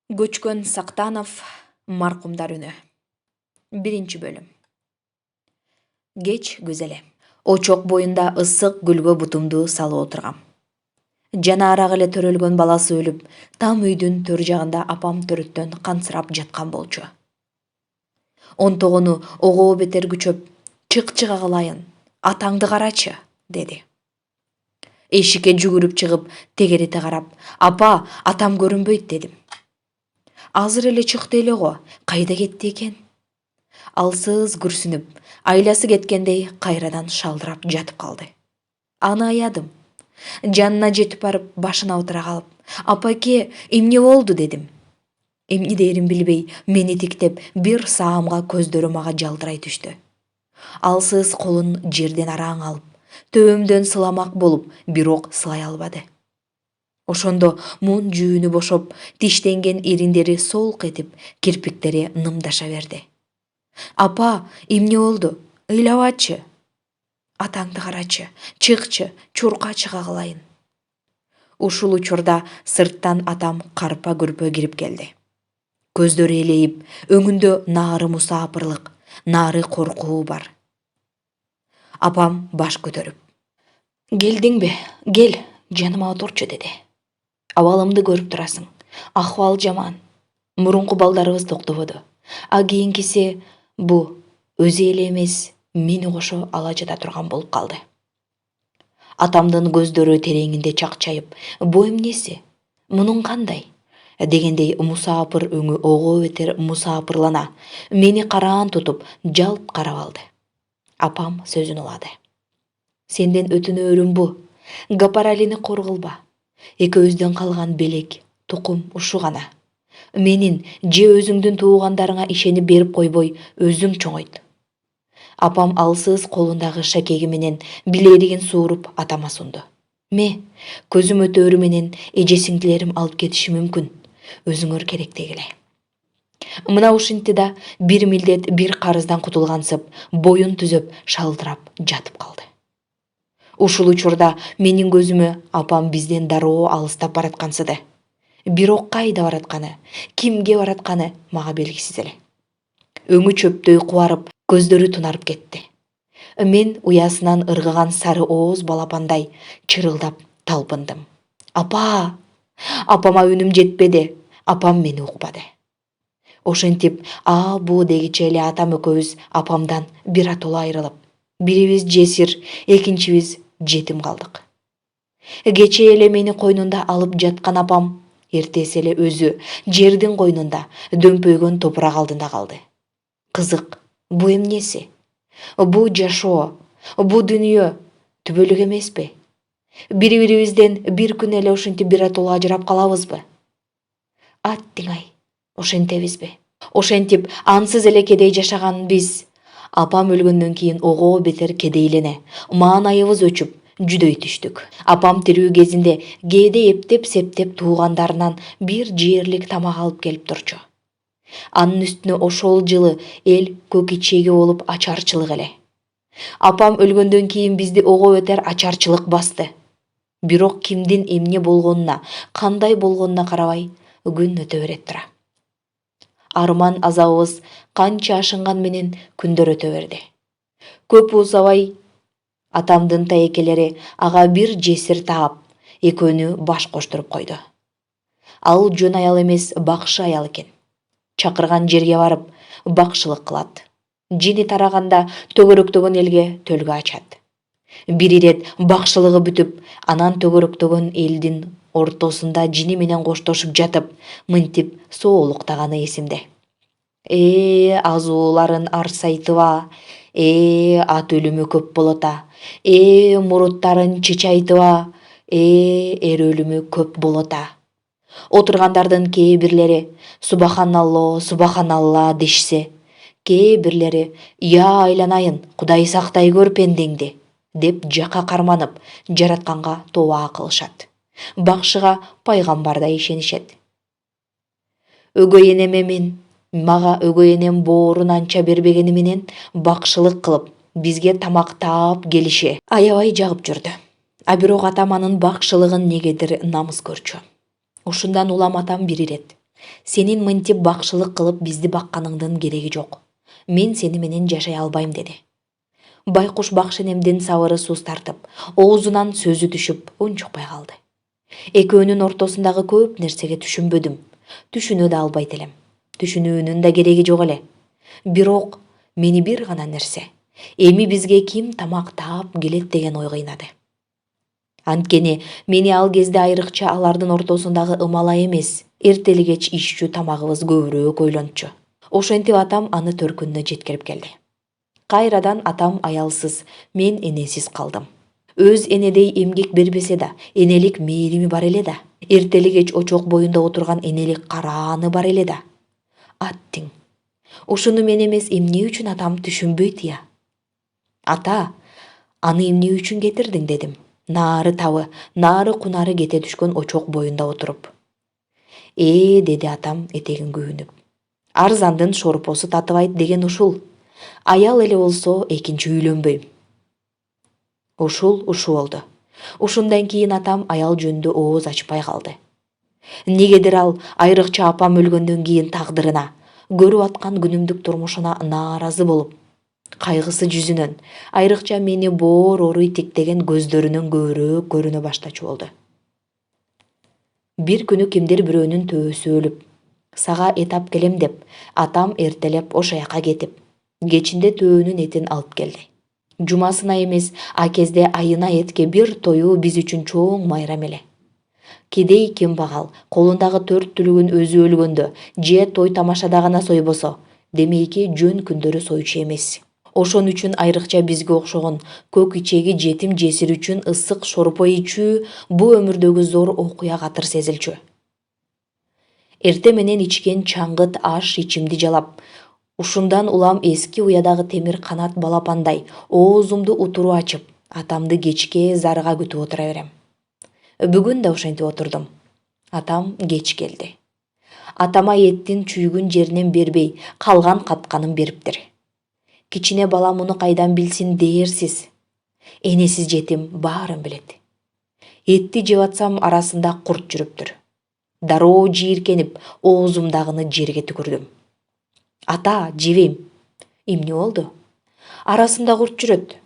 Көчкөн Сактанов маркумдар үнү. 1-бөлүм. Кеч күз эле. Очок боюнда ысык гүлгө бутумду салып отургам. Жана арак эле төрөлгөн баласы өлүп, там үйдүн төр жагында апам төрөттөн кансырап жаткан болчу. Онтогону ого бетер күчөп, чык агылайын, атаңды карачы, деди. Эшикке жүгүрүп чыгып, тегерете карап, апа, атам көрүнбөйт дедим. Азыр эле чыкты эле го, кайда кетти экен? Алсыз күрсүнүп, айласы кеткендей кайрадан шалдырап жатып калды. Аны аядым. Жанына жетип барып, башына отура калып, апаке, эмне болду дедим. Эмне дээрин билбей, мени тиктеп, бир саамга көздөрү мага жалдырай түштү. Алсыз колун жерден араң алып, төбөмдөн сыламак болуп, бирок сылай албады. Ошондо мун жүүнү бошоп, тиштенген ириндери солк этип, кирпиктери нымдаша берди. Апа, эмне болду? Ыйлабачы. Атаңды карачы, чыкчы, чурка чыга калайын. Ушул учурда сырттан атам карпа күрпө кирип келди. Көздөрү элейип, өңүндө нары мусапырлык, нары коркуу бар. Апам баш көтөрүп: "Келдиңби? Кел, жаныма отурчу" деди. Абалымды көрүп турасың. Акыбал жаман. Мурунку балдарыбыз токтободу. А кийинкиси бу өзү эле эмес, мени кошо ала жата турган болуп калды. Атамдын көздөрү тереңинде чакчайып, бу эмнеси? Мунун кандай? Дегендей мусапыр өңү ого бетер мусапырлана, мени караан тутуп, жалп карап алды. Апам сөзүн улады. Сенден өтүнөөрүм бу. Гапаралини кор кылба. Экөөбүздөн калган белек, тукум ушу гана. Менин же өзүңдүн туугандарыңа ишенип берип койбой, өзүң чоңойт. Апам алсыз колундагы шакеги менен билеригин сууруп атама сунду. Ме, көзүм өтөөрү менен эже-сиңдилерим алып кетиши мүмкүн. Өзүңөр керектегиле. Мына ушинтти да бир милдет бир карыздан кутулгансып, боюн түзөп, шалдырап жатып калды. Ушул учурда менин көзүмө апам бизден дароо алыстап бараткансыды. Бирок кайда баратканы, кимге баратканы мага белгисиз эле. Өңү чөптөй кубарып, көздөрү тунарып кетти. Мен уясынан ыргыган сары ооз балапандай чырылдап талпындым. Апа! Апама үнүм жетпеди. Апам мени укпады. Ошентип, бу дегиче эле атам экөөбүз апамдан биротоло айрылып, бирибиз жесир, экинчибиз жетим калдык. Кечээ эле мени койнунда алып жаткан апам эртеси эле өзү жердин койнунда дөмпөйгөн топурак алдында калды. Кызык, бу эмнеси? Бу жашоо, бу дүйнө түбөлүк эмеспи? Бири-бирибизден бир күн эле ушинтип биротоло ажырап калабызбы? Аттиң ай, ошентебизби? Ошентип ансыз эле кедей жашаган биз, апам өлгөндөн кийин ого бетер кедейлене, маанайыбыз өчүп, жүдөй түштүк. Апам тирүү кезинде кээде эптеп-септеп туугандарынан бир жээрлик тамак алып келип турчу. Анын үстүнө ошол жылы эл көк ичеги болуп ачарчылык эле. Апам өлгөндөн кийин бизди ого бетер ачарчылык басты. Бирок кимдин эмне болгонуна, кандай болгонуна карабай, күн өтө берет тура. Арман азабыбыз канча ашынган менен күндөр өтө берди. Көп узабай атамдын таекелери ага бир жесир таап, экөөнү баш коштуруп койду. Ал жөн аял эмес, бакшы аял экен. Чакырган жерге барып, бакшылык кылат. Жини тараганда төгөрөктөгөн элге төлгө ачат. Бир ирет бакшылыгы бүтүп, анан төгөрөктөгөн элдин ортосунда жини менен коштошуп жатып, мынтип соолуктаганы эсимде. Азууларын арсайтыба, ат өлүмү көп болота, муруттарын чычайтыба, эр өлүмү көп болота. Отургандардын кээ бирлери субаханалло, субаханалла дешсе, кээ бирлери я айланайын, Кудай сактай көр пендеңди деп жака карманып, жаратканга тоба кылышат. Бакшыга пайгамбардай ишенишет. Өгөй энеме мага өгөй энем боорун анча бербегени менен бакшылык кылып, бизге тамак таап келиши аябай жагып жүрдү. А бирок атам анын бакшылыгын негедир намыс көрчү. Ушундан улам атам бир ирет Сенин мынтип бакшылык кылып бизди бакканыңдын кереги жок. Мен сени менен жашай албайм деди. Байкуш бакшенемдин сабыры суз тартып, оозунан сөзү түшүп унчукпай калды. Экөөнүн ортосундагы көп нерсеге түшүнбөдүм. Түшүнө да албайт элем. Түшүнүүнүн да кереги жок эле. Бирок мени бир гана нерсе, эми бизге ким тамак таап келет деген ой кыйнады. Анткени мени ал кезде айрыкча алардын ортосундагы ымалай эмес, эртели кеч ишчү тамагыбыз көбүрөөк ойлончу. Ошентип атам аны төркүнүнө жеткирип келди. Кайрадан атам аялсыз, мен энесиз калдым. Өз энедей эмгек бербесе да, энелик мээрими бар эле да. Эртели кеч очок боюнда отурган энелик карааны бар эле да. Аттиң. Ушуну мен эмес эмне үчүн атам түшүнбөйт я? Ата, аны эмне үчүн кетирдиң дедим. Наары табы, наары кунары кете түшкөн очок боюнда отуруп. Деди атам этегин күүнүп. Арзандын шорпосу татыбайт деген ушул. Аял эле болсо экинчи үйлөнбөйм. Ушул ушу болду. Ушундан кийин атам аял жөнүндө ооз ачпай калды. Негедир ал айрыкча апам өлгөндөн кийин тагдырына, көрүп аткан күнүмдүк турмушуна нааразы болуп, кайгысы жүзүнөн, айрыкча мени боор оруй тиктеген көздөрүнөн көбүрөөк көрүнө баштачу болду. Бир күнү кимдир бирөөнүн төөсү өлүп, сага эт ап келем деп, атам эртелеп ошол жака кетип, кечинде төөнүн этин алып келди. Жумасына эмес, а кезде айына этке бир тою биз үчүн чоң майрам эле. Кедей кембагал колундагы 4 түлүгүн өзү өлгөндө же той тамашада гана сойбосо, демейки жөн күндөрү соючу эмес. Ошон үчүн айрыкча бизге окшогон көк ичеги жетим жесир үчүн ысык шорпо ичүү бу өмүрдөгү зор окуя катыр сезилчү. Эрте менен ичкен чаңгыт аш ичимди жалап, ушундан улам эски уядагы темир канат балапандай оозумду утуру ачып, атамды кечке зарга күтүп отура берем. Бүгүн да ошентип отурдум. Атам кеч келди. Атама эттин чүйгүн жеринен бербей, калган катканын бериптир. Кичине бала муну кайдан билсин дээрсиз. Энесиз жетим баарын билет. Этти жеп атсам арасында курт жүрүптүр. Дароо жийиркенип, оозумдагыны жерге түкүрдүм. Ата, жебейм. Эмне болду? Арасында курт жүрөт.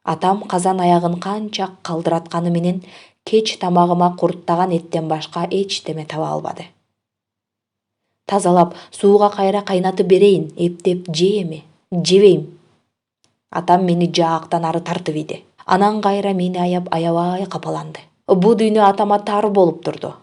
Атам казан аягын канча калдыратканы менен кеч тамагыма курттаган эттен башка эчтеме таба албады. Тазалап, сууга кайра кайнатып берейин, эптеп жейеми? Жебейм. Атам мени жаактан ары тартып ийди. Анан кайра мени аяп аябай капаланды. Бу дүйнө атама тар болуп турду.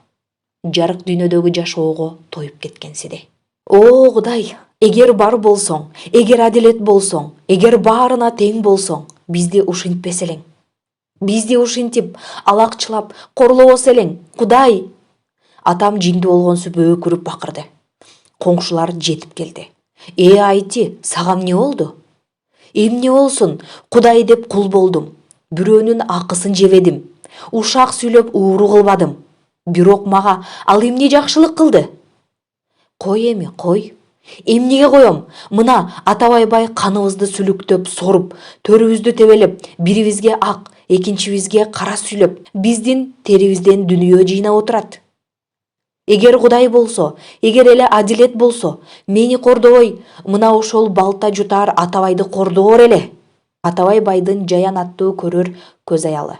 Жарык дүйнөдөгү жашоого тоюп кеткенсиди. О, Кудай, эгер бар болсоң, эгер адилет болсоң, эгер баарына тең болсоң, бизди ушинтпесе элең. Бизди ушинтип, алакчылап, корлобосо элең, Кудай! Атам жиңдүү болгонсуп өкүрүп бакырды. Коңшулар жетип келди. Айти, сага эмне болду? Эмне болсун, Кудай деп кул болдум. Бирөөнүн акысын жебедим. Ушак сүйлөп ууру кылбадым. Бирок мага ал эмне жакшылык кылды? Кой эми, кой. Эмнеге коем? Мына Атабай бай каныбызды сүлүктөп, соруп, төрүбүздү тебелеп, бирибизге ак, экинчибизге кара сүйлөп, биздин терибизден дүнүйө жыйнап отурат. Эгер Кудай болсо, эгер эле адилет болсо, мени кордобой, мына ошол балта жутаар Атабайды кордоор эле. Атабай байдын жаян аттуу көрөр көз аялы.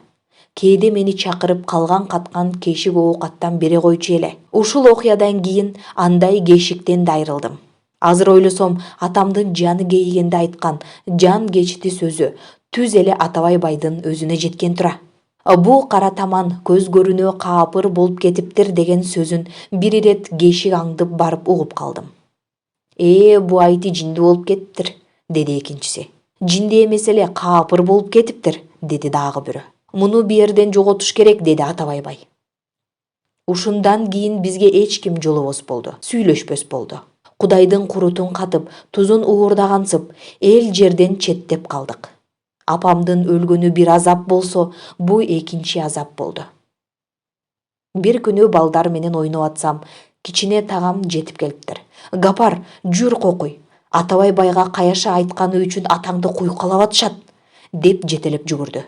Кээде мени чакырып калган каткан кешик оокаттан бере койчу эле. Ушул окуядан кийин андай кешиктен да айрылдым. Азыр ойлосом, атамдын жаны кейигенде айткан жан кечти сөзү түз эле Атабай байдын өзүнө жеткен тура. Бу кара таман көз көрүнө каапыр болуп кетиптир деген сөзүн бир ирет кешик аңдып барып угуп калдым. Бу айти жиндүү болуп кетиптир, деди экинчиси. Жинди эмес эле каапыр болуп кетиптир, деди дагы бирөө. Муну биерден жоготуш керек, деди Атабай бай. Ушундан кийин бизге эч ким жолобос болду, сүйлөшпөс болду. Кудайдын курутун катып, тузун уурдагансып, эл жерден четтеп калдык. Апамдын өлгөнү бир азап болсо, бу экинчи азап болду. Бир күнү балдар менен ойноп атсам, кичине тагам жетип келиптир. Гапар, жүр кокуй. Атабай байга каяша айтканы үчүн атаңды куйкалап атышат, деп жетелеп жүгүрдү.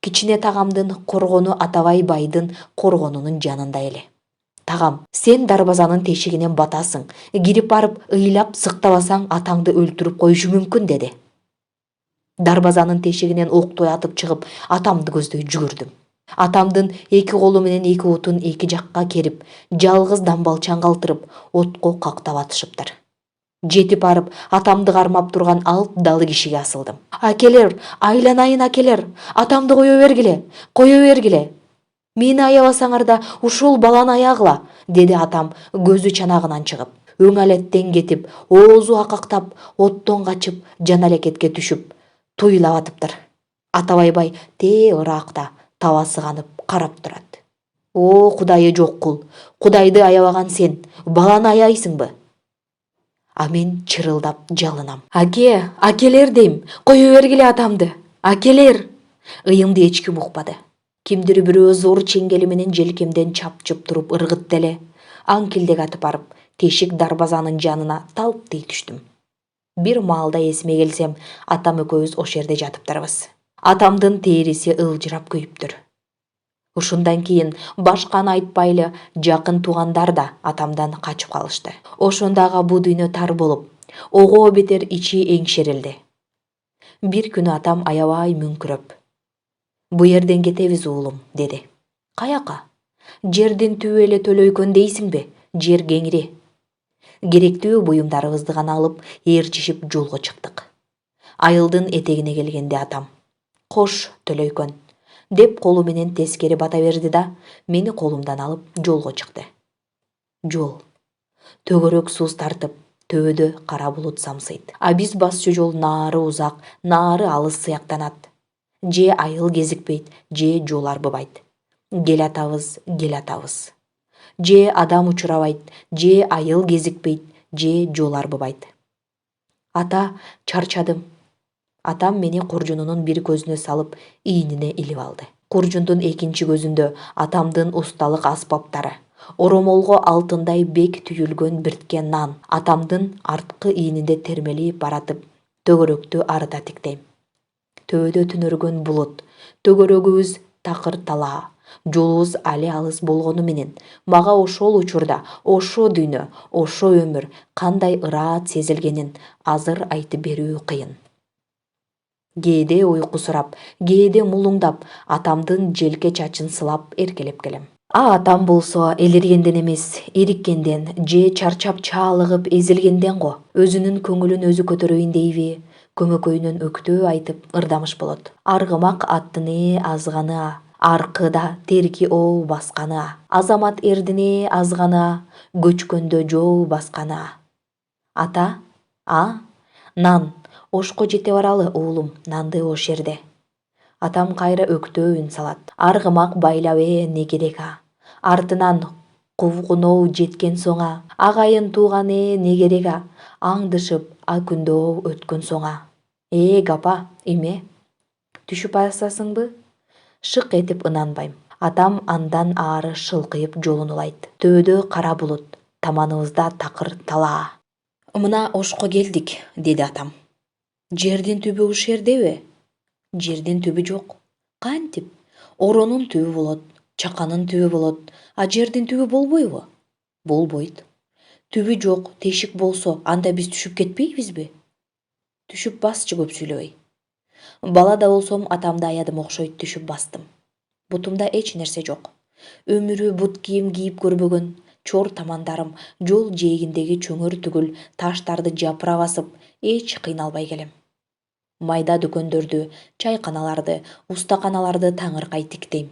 Кичине тагамдын коргону Атабай байдын коргонунун жанында эле. Тагам, сен дарбазанын тешигинен батасың. Кирип барып ыйлап сыктабасаң атаңды өлтүрүп коюшу мүмкүн деди. Дарбазанын тешигинен октой атып чыгып, атамды көздөй жүгүрдүм. Атамдын эки колу менен эки бутун эки жакка керип, жалгыз дамбалчан калтырып, отко кактап атышыптыр. Жетип барып, атамды кармап турган далы кишиге асылдым. Акелер, айланайын акелер, атамды кое бергиле. Мени аябасаңар да ушул баланы аягыла, деди атам көзү чанагынан чыгып. Өң алеттен кетип, оозу акактап, оттон качып, жан алекетке түшүп, туйлап атыптыр. Атабайбай тээ ыраакта табасы канып карап турат. О, Кудайы жок кул, Кудайды аябаган сен, баланы аяйсыңбы? А мен чырылдап жалынам. Акелер дейм, кое бергиле атамды. Акелер! Ыйымды эч ким укпады. Кимдир бирөө зор чеңгели менен желкемден чапчып туруп ыргытты эле. Аңкилдек атып барып, тешик дарбазанын жанына талптый түштүм. Бир маалда эсиме келсем, атам экөөбүз ошол жерде жатыптырбыз. Атамдын териси ылжырап күйүптүр. Ушундан кийин башканы айтпайлы жакын туугандар да атамдан качып калышты. Ошондагы бул дүйнө тар болуп, ого бетер ичи эңшерилди. Бир күнү атам аябай мүңкүрөп: "Бу жерден кетебиз уулум", деди. "Каяка? Жердин түбү эле төлөйкөн дейсиңби? Жер кеңири". Керектүү буюмдарыбызды гана алып, ээрчишип жолго чыктык. Айылдын этегине келгенде атам: "Кош, Төлөйкөн", деп колу менен тескери бата берди да, мени колумдан алып жолго чыкты. Жол. Төгөрөк сууз тартып, төбөдө кара булут самсыйт. А биз басчу жол наары узак, наары алыс сыяктанат. Же айыл кезикпейт, же жол арбыбайт. Кел атабыз. Же адам учурабайт, же айыл кезикпейт, же жол арбыбайт. Ата, чарчадым. Атам мени куржунунун бир көзүнө салып, ийнине илип алды. Куржундун экинчи көзүндө атамдын усталык аспаптары, оромолго алтындай бек түйүлгөн биртке нан, атамдын арткы ийнинде термелип баратып, төгөрөктү арыта тиктейм. Төбөдө түнөргөн булут, төгөрөгүбүз такыр талаа, жолубуз али алыс болгону менен, мага ошол учурда, ошо дүйнө, ошо өмүр кандай ыраат сезилгенин азыр айтып берүү кыйын. Кээде уйкусурап, кээде мулуңдап, атамдын желке чачын сылап эркелеп келем. Атам болсо элиргенден эмес, ириккенден же чарчап чаалыгып эзилгенден го. Өзүнүн көңүлүн өзү көтөрөйүн дейби, көмөкөйүнөн өктөө айтып ырдамыш болот. Аргымак аттыны азганы, аркыда терки оо басканы, азамат эрдине азганы, көчкөндө жоо басканы. Ата, нан, ошко жете баралы уулум, нанды ош жерде. Атам кайра өктөө үн салат. Аргымак байлап не керек артынан кувгуноо жеткен соңа, агайын тууган не керек аңдышып күндөө өткөн соңа. Гапа, эме? Түшүп басасыңбы? Шык этип ынанбайм. Атам андан ары шылкыйып жолун улайт. Төбөдө кара булут, таманыбызда такыр талаа. Мына ошко келдик, деди атам. Жердин түбү ушул жердеби? Жердин түбү жок. Кантип? Оронун түбү болот, чаканын түбү болот, а жердин түбү болбойбу? Болбойт. Түбү жок, тешик болсо, анда биз түшүп кетпейбизби? Түшүп басчы, көп сүйлөбөй. Бала да болсом атамды аядым окшойт, түшүп бастым. Бутумда эч нерсе жок. Өмүрү бут кийим кийип көрбөгөн, чор тамандарым жол жээгиндеги чөңөр түгүл таштарды жапыра басып, эч кыйналбай келем. Майда дүкөндөрдү, чайканаларды, устаканаларды таңыркай тиктейм.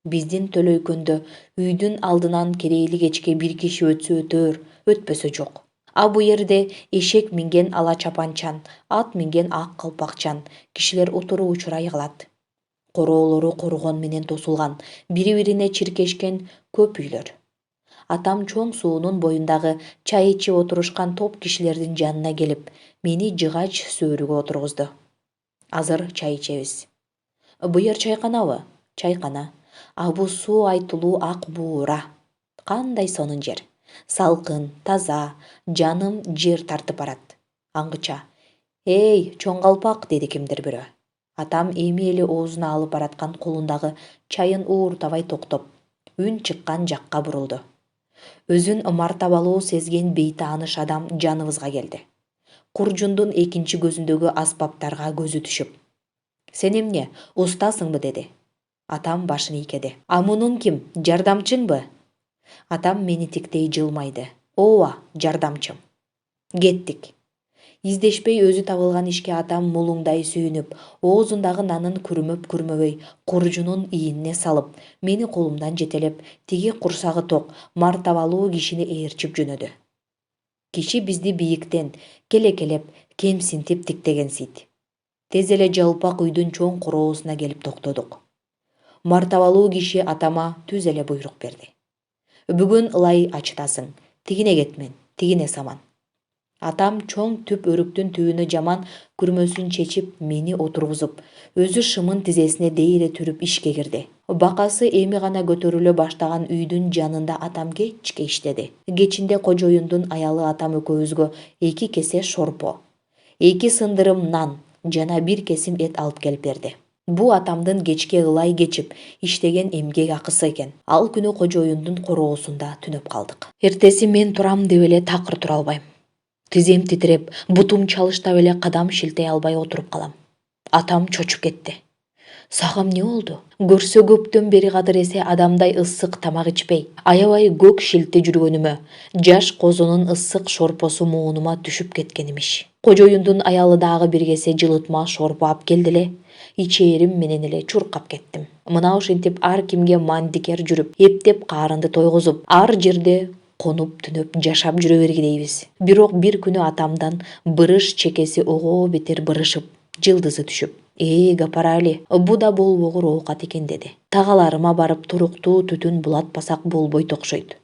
Биздин Төлөйкөндө үйдүн алдынан керейли кечке бир киши өтсө өтөр, өтпөсө жок. А бу жерде эшек минген ала чапанчан, ат минген ак калпакчан кишилер отуруу учурай калат. Короолору коргон менен тосулган, бири-бирине чиркешкен көп үйлөр. Атам чоң суунун боюндагы чай ичип отурушкан топ кишилердин жанына келип, мени жыгач сөөрүгө отургузду. Азыр чай ичебиз. Бу жер чайканабы? Чайкана. А бу суу айтылуу ак буура. Кандай сонун жер. Салкын, таза, жаным жер тартып барат. Аңгыча: "Эй, чоң калпак", деди кимдир бирөө. Атам эми эле оозуна алып бараткан колундагы чайын ууртабай токтоп, үн чыккан жакка бурулду. Өзүн мартабалуу сезген бейтааныш адам жаныбызга келди. Куржундун экинчи көзүндөгү аспаптарга көзү түшүп: "Сен эмне, устасыңбы?" деди. Атам башын ийкеди. "А мунун ким, жардамчыңбы?" Атам мени тиктей жылмайды. "Ооба, жардамчым." Кеттик. Издешпей өзү табылган ишке атам мулуңдай сүйүнүп, оозундагы нанын күрмөп-күрмөбөй куржунун ийине салып, мени колумдан жетелеп, тиги курсагы ток, мартабалуу кишини ээрчип жөнөдү. Киши бизди бийиктен келекелеп, кемсинтип тиктегенсийт. Тез эле жалпак үйдүн чоң короосуна келип токтодук. Мартабалуу киши атама түз эле буйрук берди. "Бүгүн ылай ачытасың, тигине кетмен, тигине саман." Атам чоң түп өрүктүн түбүнө жаман күрмөсүн чечип, мени отургузуп, өзү шымын тизесине дейре түрүп ишке кирди. Бакасы эми гана көтөрүлө баштаган үйдүн жанында атам кечке иштеди. Кечинде кожоюндун аялы атам экөөбүзгө 2 кесе шорпо, 2 сындырым нан жана 1 кесим эт алып келип берди. Бул атамдын кечке ылай кечип иштеген эмгек акысы экен. Ал күнү кожоюндун короосунда түнөп калдык. Эртеси мен турам деп эле такыр тура албайм. Тизем титиреп, бутум чалыштап эле кадам шилтей албай отуруп калам. Атам чочуп кетти. "Сага эмне болду? Көрсө көптөн бери кадыр эсе адамдай ысык тамак ичпей, аябай көк шилте жүргөнүмө, жаш козунун ысык шорпосу муунума түшүп кеткен имиш. Кожоюндун аялы дагы 1 кесе жылытма шорпо алып келди эле. Ичээрим менен эле чуркап кеттим. Мына ушинтип ар кимге мандикер жүрүп, эптеп каарынды тойгузуп, ар жерде конуп түнөп жашап жүрө бергилейбиз. Бирок бир күнү атамдан бырыш чекеси ого бетер бырышып, жылдызы түшүп: "Гапарали, бу да болбогур оокат экен" деди. Тагаларыма барып туруктуу түтүн булатпасак болбойт окшойт.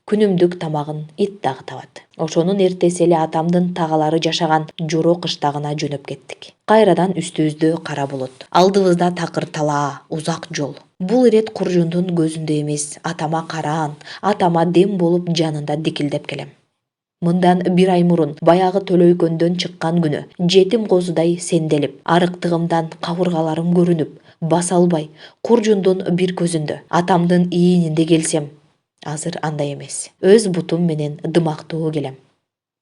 Күнүмдүк тамагын ит дагы табат. Ошонун эртеси эле атамдын тагалары жашаган Жоро кыштагына жөнөп кеттик. Кайрадан үстүбүздө кара булут, алдыбызда такыр талаа, узак жол. Бул ирет куржундун көзүндө эмес, атама караан, атама дем болуп жанында дикилдеп келем. Мындан 1 ай мурун баягы төлөйкөндөн чыккан күнү жетим козудай сенделип, арыктыгымдан кабыргаларым көрүнүп, баса албай, куржундун бир көзүндө атамдын ийининде келсем, азыр андай эмес. Өз бутум менен дымактуу келем.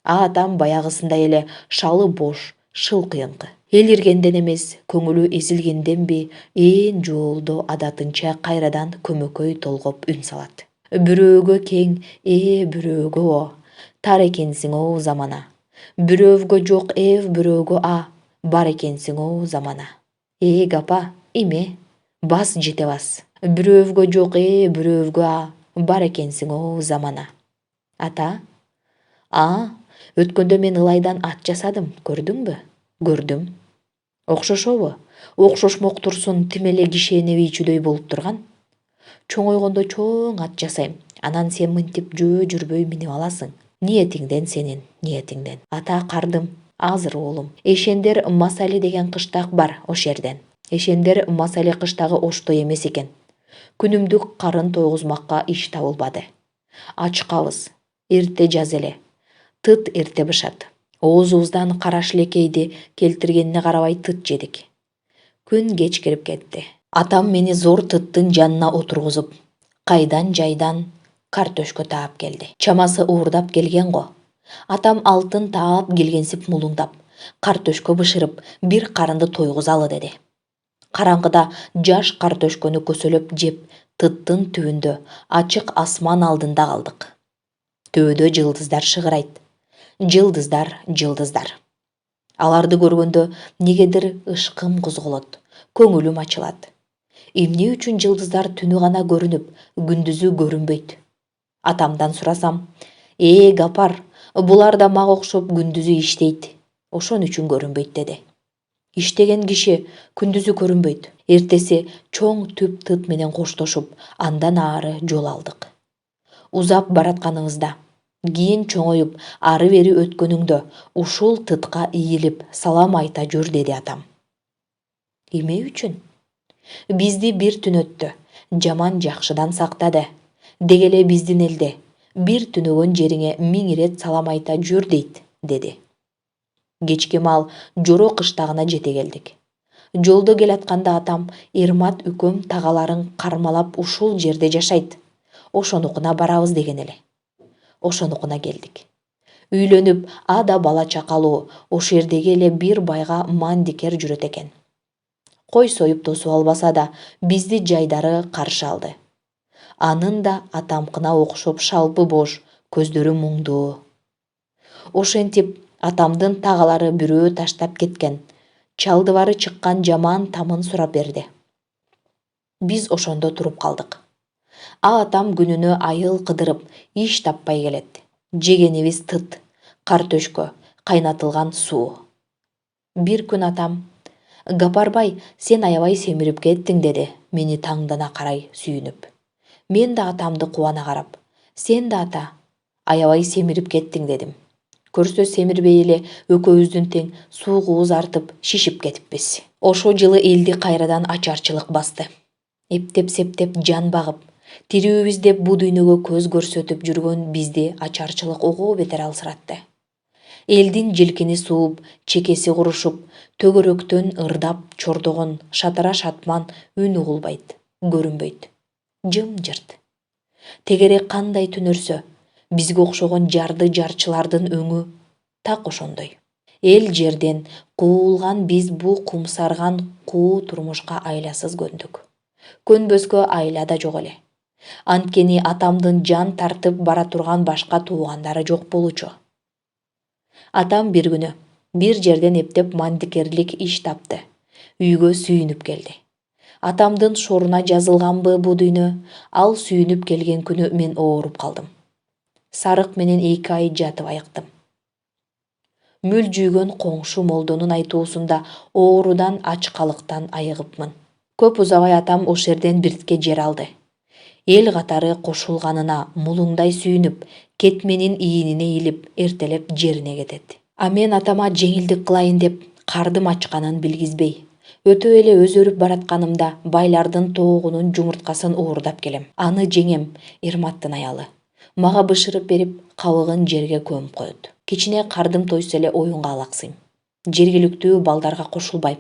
Атам баягысындай эле шалы бош, шылкыйыңкы. Элиргенден эмес, көңүлү эзилгенденби, ээн жоолдо адатынча кайрадан көмөкөй толгоп үн салат. "Бирөөгө кең, бирөөгө тар экенсиң замана. Бирөөгө жок бирөөгө бар экенсиң замана. Гапа, эме, бас жете бас. Бирөөгө жок бирөөгө бар экенсиң замана." Ата? Өткөндө мен ылайдан ат жасадым, көрдүңбү? Көрдүм. Окшошобу? Окшошмок турсун, тим эле кишээне ийчүдөй болуп турган. Чоңойгондо чоң ат жасайм, анан сен мынтип жөө жүрбөй минип аласың. Ниетиңден сенин, ниетиңден. Ата кардым, азыр оолум. Эшендер Масали деген кыштак бар ош жерден. Эшендер Масали кыштагы оштой эмес экен. Күнүмдүк карын тойгузмакка иш табылбады. Ачкабыз, эрте жаз эле. Тыт эрте бышат. Оозубуздан кара шилекейди келтиргенине карабай тыт жедик. Күн кеч кирип кетти. Атам мени зор тыттын жанына отургузуп, кайдан жайдан картөшкө таап келди. Чамасы уурдап келген го. Атам алтын таап келгенсип мулуңдап, картөшкө бышырып, бир карынды тойгузалы деди. Караңгыда жаш картөшкөнү көсөлөп жеп, тыттын түбүндө, ачык асман алдында калдык. Төбөдө жылдыздар шыгырайт. Жылдыздар, жылдыздар. Аларды көргөндө негедир ышкым козголот, көңүлүм ачылат. Эмне үчүн жылдыздар түнү гана көрүнүп, күндүзү көрүнбөйт? Атамдан сурасам: "Гапар, булар да мага окшоп күндүзү иштейт. Ошон үчүн көрүнбөйт" деди. Иштеген киши күндүзү көрүнбөйт. Эртеси чоң түп тыт менен коштошуп, андан ары жол алдык. Узап баратканыбызда, кийин чоңоюп, ары бери өткөнүңдө ушул тытка ийилип, салам айта жүр деди атам. Эмне үчүн? Бизди бир түнөттө, жаман жакшыдан сактады. Дегеле биздин элде бир түнөгөн жериңе 1000 ирет салам айта жүр дейт, деди. Кечки маал Жоро кыштагына жете келдик. Жолдо келатканда атам Эрмат үкөм тагаларын кармалап ушул жерде жашайт. Ошонукуна барабыз деген эле. ошонукуна келдик. Үйлөнүп, ада бала чакалуу, ошол жердеги эле бир байга мандикер жүрөт экен. Кой союп тосуп албаса да, бизди жайдары каршы алды. Анын да атамкына окшоп шалпы бош, көздөрү муңдуу. Ошентип атамдын тагалары бирөө таштап кеткен, чалдыбары чыккан жаман тамын сурап берди. Биз ошондо туруп калдык. Атам күнүнө айыл кыдырып, иш таппай келет. Жегенибиз тыт, кар төшкө, кайнатылган суу. Бир күн атам: "Гапарбай, сен аябай семирип кеттиң" деди, мени таңдана карай сүйүнүп. Мен да атамды кубана карап: "Сен да ата, аябай семирип кеттиң" дедим. Көрсө семирбей эле экөөбүздүн тең суугубуз артып, шишип кетиппиз. Ошол жылы элди кайрадан ачарчылык басты. Эптеп-септеп жан багып, тирүүбүз деп бу дүйнөгө көз көрсөтүп жүргөн бизди ачарчылык ого бетер алсыратты. Элдин жилкини сууп, чекеси курушуп, төгөрөктөн ырдап чордогон шатара шатман үн угулбайт, көрүнбөйт. Жым-жырт. Тегерек кандай түнөрсө, бизге окшогон жарды жарчылардын өңү так ошондой. Эл жерден куулган биз бу кумсарган куу турмушка айласыз көндүк. Көнбөскө айла да жок эле. Анткени атамдын жан тартып бара турган башка туугандары жок болчу. Атам бир күнү бир жерден эптеп мандикерлик иш тапты. Үйгө сүйүнүп келди. Атамдын шоруна жазылганбы бу дүйнө? Ал сүйүнүп келген күнү мен ооруп калдым. Сарык менен 2 ай жатып айыктым. Мүлжүйгөн коңшу молдонун айтуусунда оорудан ачкалыктан айыгыпмын. Көп узабай атам ошол жерден биртке жер алды. Эл катары кошулганына мулуңдай сүйүнүп, кетменин ийинине илип, эртелеп жерине кетет. А мен атама жеңилдик кылайын деп кардым ачканын билгизбей, өтө эле өзөрүп баратканымда байлардын тоогунун жумурткасын уурдап келем. Аны жеңем, Ирматтын аялы. Мага бышырып берип, кабыгын жерге көмүп коет. Кичине кардым тойсо эле оюнга алаксыйм. Жергиликтүү балдарга кошулбайм.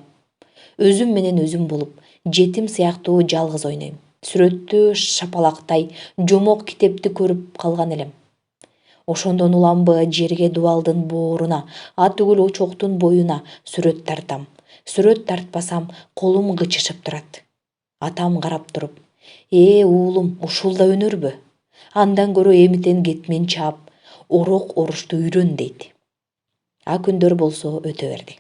Өзүм менен өзүм болуп, жетим сыяктуу жалгыз ойнойм. Сүрөттү шапалактай, жомок китепти көрүп калган элем. Ошондон уламбы жерге дубалдын бооруна, атүгүл очоктун боюна сүрөт тартам. Сүрөт тартпасам, колум кычышып турат. Атам карап туруп: уулум, ушул да өнөрбү? Андан көрө эмитен кетмен чаап, орок орушту үйрөн" дейт. А күндөр болсо өтө берди.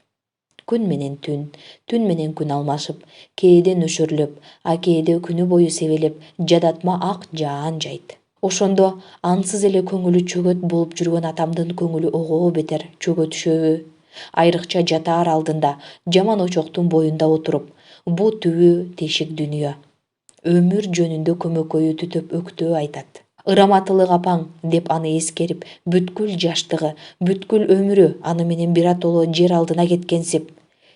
Күн менен түн менен күн алмашып, кээде нөшөрлөп, а кээде күнү бою себелеп, жадатма ак жаан жайт. Ошондо ансыз эле көңүлү чөгөт болуп жүргөн атамдын көңүлү ого бетер чөгөтүшөбү? Айрыкча жатаар алдында, жаман очоктун боюнда отуруп, бу түбү тешик дүйнө, өмүр жөнүндө көмөкөйү түтөп өктөө айтат. Ыраматылык апаң деп аны эскерип, бүткүл жаштыгы, бүткүл өмүрү аны менен биротоло жер алдына кеткенсип,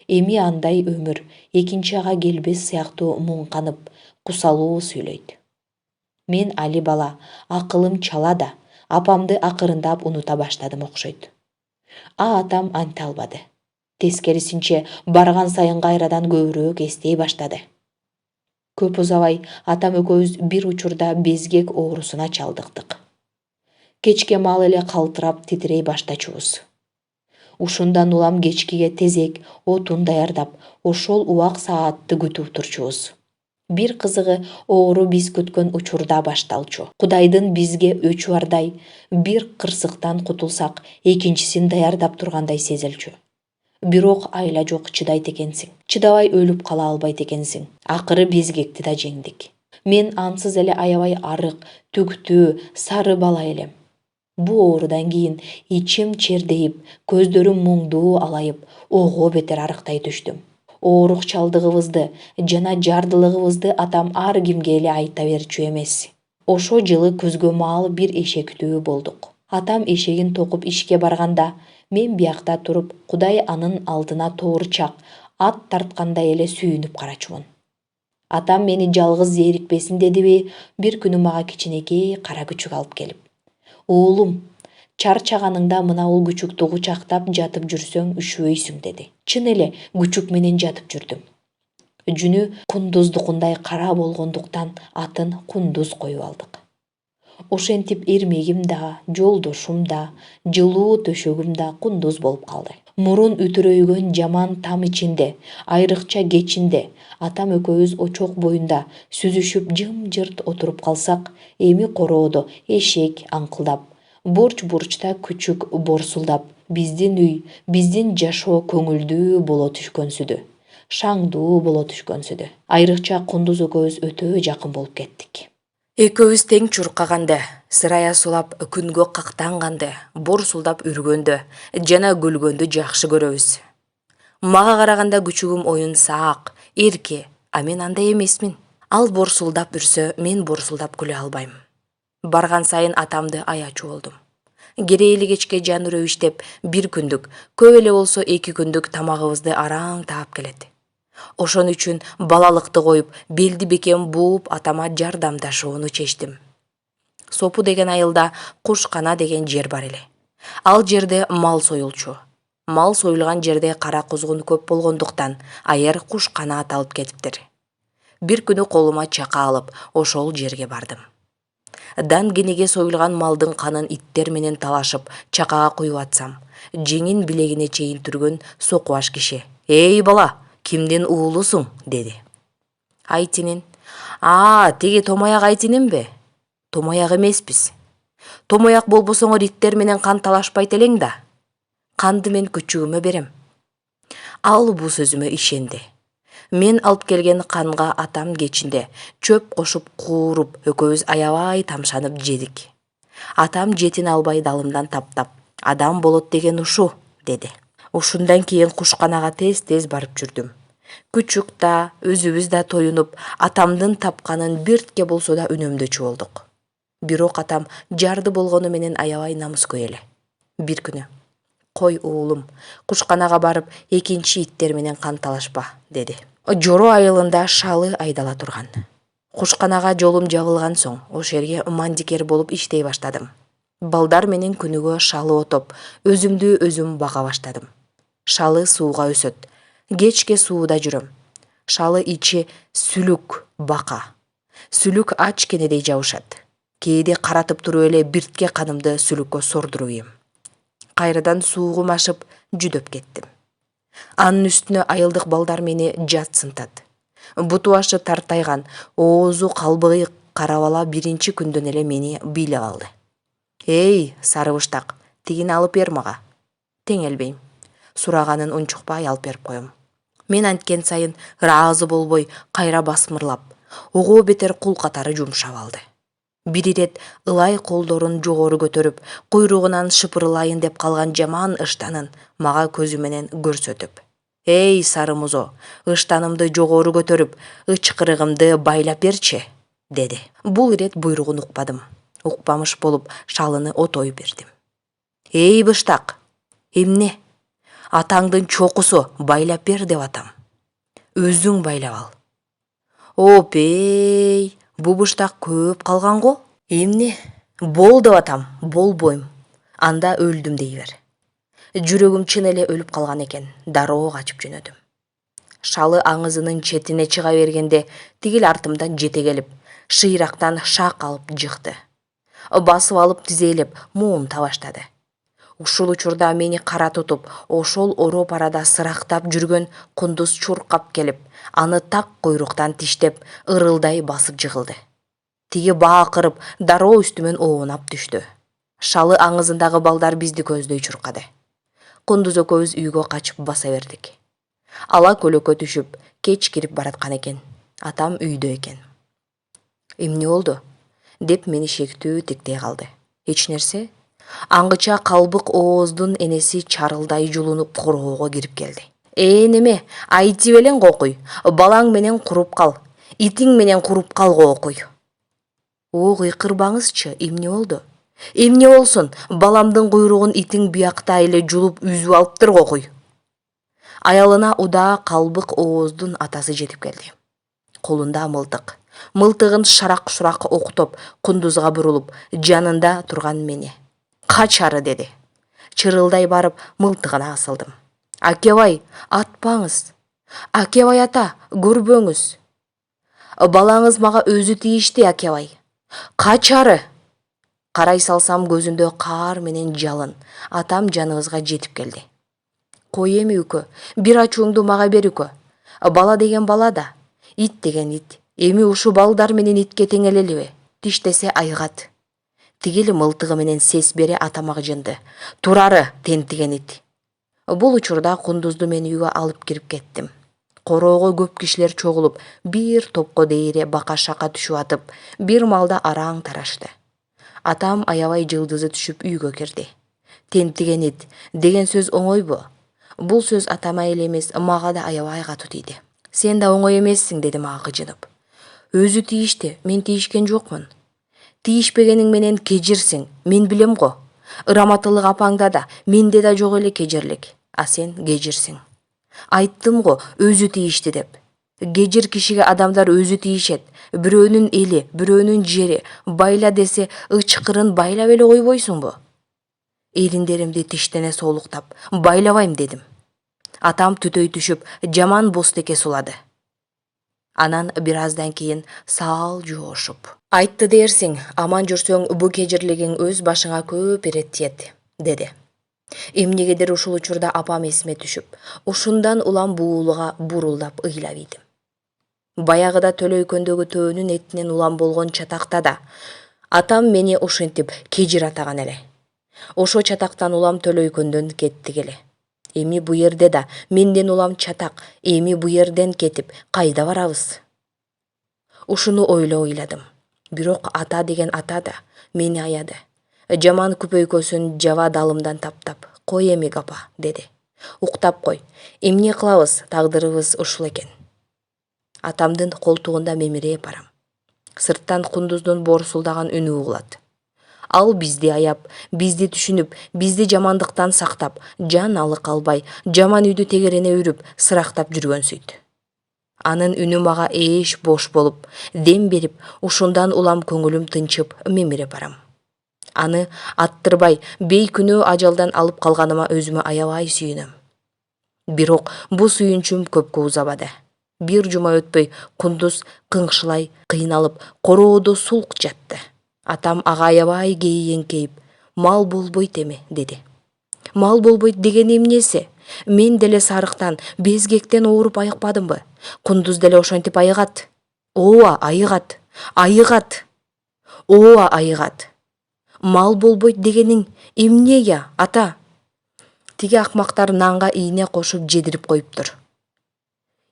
эми андай өмүр экинчи ага келбес сыяктуу муңканып, кусалуу сүйлөйт. Мен али бала, акылым чала да, апамды акырындап унута баштадым окшойт. А атам анте албады. Тескерисинче, барган сайын кайрадан көбүрөөк эстей баштады. Көп узабай атам экөөбүз бир учурда безгек оорусуна чалдыктык. Кечке маал эле калтырап титирей баштачубуз. Ушундан улам кечкиге тезек, отун даярдап, ошол убак саатты күтүп турчубуз. Бир кызыгы оору биз күткөн учурда башталчу. Кудайдын бизге өчү бардай, бир кырсыктан кутулсак, экинчисин даярдап тургандай сезилчү. Бирок айла жок чыдайт экенсиң. Чыдабай өлүп кала албайт экенсиң. Акыры безгекти да жеңдик. Мен ансыз эле аябай арык, түктүү, сары бала элем. Бу оорудан кийин ичим чердейип, көздөрүм муңдуу алайып, ого бетер арыктай түштүм. Оорукчалдыгыбызды жана жардылыгыбызды атам ар кимге эле айта берчү эмес. Ошо жылы көзгө маал бир эшектүү болдук. Атам эшегин токуп ишке барганда, мен биякта туруп, Кудай анын алдына тоорчак ат тарткандай эле сүйүнүп карачумун. Атам мени жалгыз зээрикпесин дедиби, бир күнү мага кичинекей кара күчүк алып келип: "Уулум, чарчаганыңда мына бул күчүктү кучактап жатып жүрсөң үшүбөйсүң" деди. Чын эле күчүк менен жатып жүрдүм. Жүнү кундуздукундай кара болгондуктан атын Кундуз коюп алдык. Ошентип эрмегим да, жолдошум да, жылуу төшөгүм да кундуз болуп калды. Мурун үтүрөйгөн жаман там ичинде, айрыкча кечинде атам экөөбүз очок боюнда сүзүшүп жым-жырт отуруп калсак, эми короодо эшек аңкылдап, бурч-бурчта күчүк борсулдап, биздин үй, биздин жашоо көңүлдүү боло түшкөнсүдү, шаңдуу боло түшкөнсүдү. Айрыкча кундуз экөөбүз өтө жакын болуп кеттик. Экөөбүз тең чуркаганды, сырая сулап күнгө кактанганды, борсулдап үргөндү жана күлгөндү жакшы көрөбүз. Мага караганда күчүгүм оюн саак, эрке, а мен андай эмесмин. Ал борсулдап үрсө, мен борсулдап күлө албайм. Барган сайын атамды аячу болдум. Керейли кечке жанырөө иштеп, бир күндүк, көп эле болсо 2 күндүк тамагыбызды араң таап келет. Ошон үчүн балалыкты коюп, белди бекем бууп атама жардамдашууну чечтим. Сопу деген айылда Кушкана деген жер бар эле. Ал жерде мал союлчу. Мал союлган жерде кара кузгун көп болгондуктан аер Кушкана аталып кетиптир. Бир күнү колума чака алып, ошол жерге бардым. Дан кенеге союлган малдын канын иттер менен талашып, чакага куюп атсам, жеңин билегине чейин түргөн сокубаш киши: "Эй бала, кимдин уулусуң?" деди. Айтинин. Тиги томаяк айтининби? Томаяк эмеспиз. Томаяк болбосоңор иттер менен кан талашпайт элең да. Канды мен күчүгүмө берем. Ал бул сөзүмө ишенди. Мен алып келген канга атам кечинде чөп кошуп кууруп, экөөбүз аябай тамшанып жедик. Атам жетин албай далымдан таптап, "Адам болот деген ушу", деди. Ушундан кийин Кушканага тез-тез барып жүрдүм. Күчүк да, өзүбүз да тоюнуп, атамдын тапканын биртке болсо да үнөмдөчү болдук. Бирок атам жарды болгону менен аябай намыскөй эле. Бир күнү: "Кой уулум, Кушканага барып, экинчи иттер менен кан талашпа", деди. Жоро айылында шалы айдала турган. Кушканага жолум жабылган соң, ошол жерге мандикер болуп иштей баштадым. Балдар менен күнүгө шалы отоп, өзүмдү өзүм бага баштадым. Шалы сууга өсөт. Кечке сууда жүрөм. Шалы ичи сүлүк бака. Сүлүк ач кенедей жабышат. Кээде каратып туруп эле биртке канымды сүлүккө сордуруп ийем. Кайрадан суугум ашып, жүдөп кеттим. Анын үстүнө айылдык балдар мени жат сынтат. Буту башы тартайган, оозу калбыгый кара бала биринчи күндөн эле мени бийлеп алды. "Эй, сары быштак, тигини алып бер мага." Теңелбейм. Сураганын унчукпай алып берип коем. Мен анткен сайын ыраазы болбой, кайра басмырлап, ого бетер кул катары жумшап алды. Бир ирет ылай колдорун жогору көтөрүп, куйругунан шыпырылайын деп калган жаман ыштанын мага көзү менен көрсөтүп: "Эй, сары музо, ыштанымды жогору көтөрүп, ычкырыгымды байлап берчи", деди. Бул ирет буйругун укпадым. Укпамыш болуп, шалыны отой бердим. "Эй, быштак, эмне? Атаңдын чокусу, байлап бер деп атам. Өзүң байлап ал." "Опей, бул быштак көп калган го. Эмне? Бол деп атам, болбойм. Анда өлдүм дей бер." Жүрөгүм чын эле өлүп калган экен, дароо качып жөнөдүм. Шалы аңызынын четине чыга бергенде, тигил артымдан жете келип, шыйрактан шак алып жыкты. Басып алып тизелеп, муунта баштады. Ушул учурда мени кара тутуп, ошол ороп арада сырактап жүргөн кундуз чуркап келип, аны так куйруктан тиштеп, ырылдай басып жыгылды. Тиги баакырып, дароо үстүмөн оонап түштү. Шалы аңызындагы балдар бизди көздөй чуркады. Кундуз экөөбүз үйгө качып баса бердик. Ала көлөккө түшүп, кеч кирип бараткан экен. Атам үйдө экен. "Эмне болду?" деп мени шектүү тиктей калды. "Эч нерсе." Аңгыча калбык ооздун энеси чарылдай жулунуп короого кирип келди. Неме, айтып элең кокуй. Балаң менен куруп кал. Итиң менен куруп кал кокуй." Кыйкырбаңызчы, эмне болду? "Эмне болсун, баламдын куйругун итиң биякта эле жулуп үзүп алыптыр кокуй." Аялына удаа калбык ооздун атасы жетип келди. Колунда мылтык. Мылтыгын шарак-шурак октоп, кундузга бурулуп, жанында турган мени: "Кач ары", деди. Чырылдай барып, мылтыгына асылдым. "Акебай, атпаңыз. Акебай ата, көрбөңүз. Балаңыз мага өзү тийишти, Акебай. Кач ары", Карай салсам көзүндө каар менен жалын. Атам жаныбызга жетип келди. Кой эми үкө, бир ачууңду мага бер үкө. Бала деген бала да, ит деген ит. Эми ушу балдар менен итке тең элелиби? Тиштесе айгат. Тигил мылтыгы менен сес бере атама жынды. Турары, тентиген ит. Бул учурда Кундузду мен үйгө алып кирип кеттим. Короого көп кишилер чогулуп, бир топко дейре бака шака түшүп атып, бир малда араң тарашты. Атам аябай жылдызы түшүп үйгө кирди. Тентиген ит деген сөз оңойбу? Бул сөз атама эле эмес, мага да аябай катуу тийди. Сен да оңой эмессиң, деди мага кыжынып. Өзү тийишти, мен тийишкен жокмун. Тийишпегениң менен кежирсиң, мен билем го. Ыраматылык апаңда да, менде да жок эле кежирлик. А сен кежирсиң. Айттым го, өзү тийишти деп. Кежир кишиге адамдар өзү тийишет. Бирөөнүн эли, бирөөнүн жери, байла десе ычкырын байлап эле койбойсуңбу? Элиндеримди тиштене соолуктап, байлабайм дедим. Атам түтөй түшүп, жаман бостеке сулады. Анан бир аздан кийин саал жоошуп. Айтты дерсиң, аман жүрсөң бу кежирлигиң өз башыңа көп ирет тиет, деди. Эмнегедир ушул учурда апам эсиме түшүп, ушундан улам буулуга бурулдап ыйлап ийдим. Баягыда Төлөйкөндөгү төөнүн этинен улам болгон чатакта да атам мени ушинтип кежир атаган эле. Ошо чатактан улам Төлөйкөндөн кеттик эле. Эми бу жерде да менден улам чатак, эми бу жерден кетип кайда барабыз? Ушуну ойладым. Бирок ата деген ата да мени аяды. Жаман күпөйкөсүн жаба далымдан таптап, кой эми капа, деди. Уктап кой, эмне кылабыз, тагдырыбыз ушул экен. Атамдын колтугунда мемиреп барам. Сырттан Кундуздун борсулдаган үнү угулат. Ал бизди аяп, бизди түшүнүп, бизди жамандыктан сактап, жан алык албай, жаман үйдү тегерене үрүп, сырактап жүргөнсүйт. Анын үнү мага эш бош болуп, дем берип, ушундан улам көңүлүм тынчып, мемире барам. Аны аттырбай, бейкүнөө ажалдан алып калганыма өзүмө аябай сүйүнөм. Бирок бу сүйүнчүм көпкө узабады. Бир жума өтпөй Кундуз кыңшылай, кыйналып, короодо сулк жатты. Атам ага аябай кейиңкейип, мал болбойт эми, деди. Мал болбойт деген эмнеси? Мен деле сарыктан, безгектен ооруп айыкпадымбы? Кундуз деле ошентип айыгат. Ооба, айыгат. Айыгат. Ооба, айыгат. Мал болбойт дегениң эмне я, ата? Тиги акмактар нанга ийне кошуп жедирип коюптур.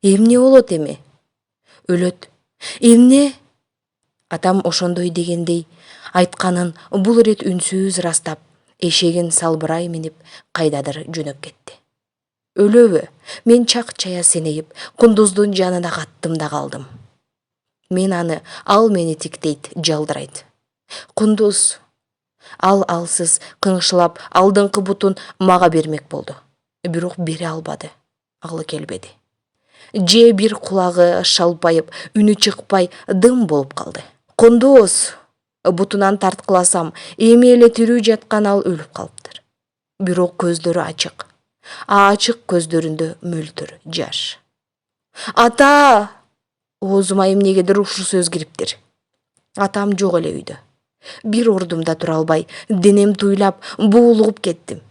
Эмне болот эми? Өлөт. Эмне? Атам ошондой дегендей айтканын бул ирет үнсүз ырастап, эшегин салбырай минип кайдадыр жөнөп кетти. Өлөбү? Мен чак чая сенейип, Кундуздун жанына каттым да калдым. Мен аны, ал мени тиктейт, жалдырайт. Кундуз, ал алсыз кыңшылап алдыңкы бутун мага бермек болду. Бирок бере албады. Алы келбеди. Же бир кулагы шалпайып, үнү чыкпай дым болуп калды. Кундуз, бутунан тарткыласам, эми эле тирүү жаткан ал өлүп калыптыр. Бирок көздөрү ачык. Ачык көздөрүндө мөлтүр жаш. Ата! Оозума эмнегедир ушул сөз кириптир. Атам жок эле үйдө. Бир ордумда тура албай, денем туйлап, буулугуп кеттим.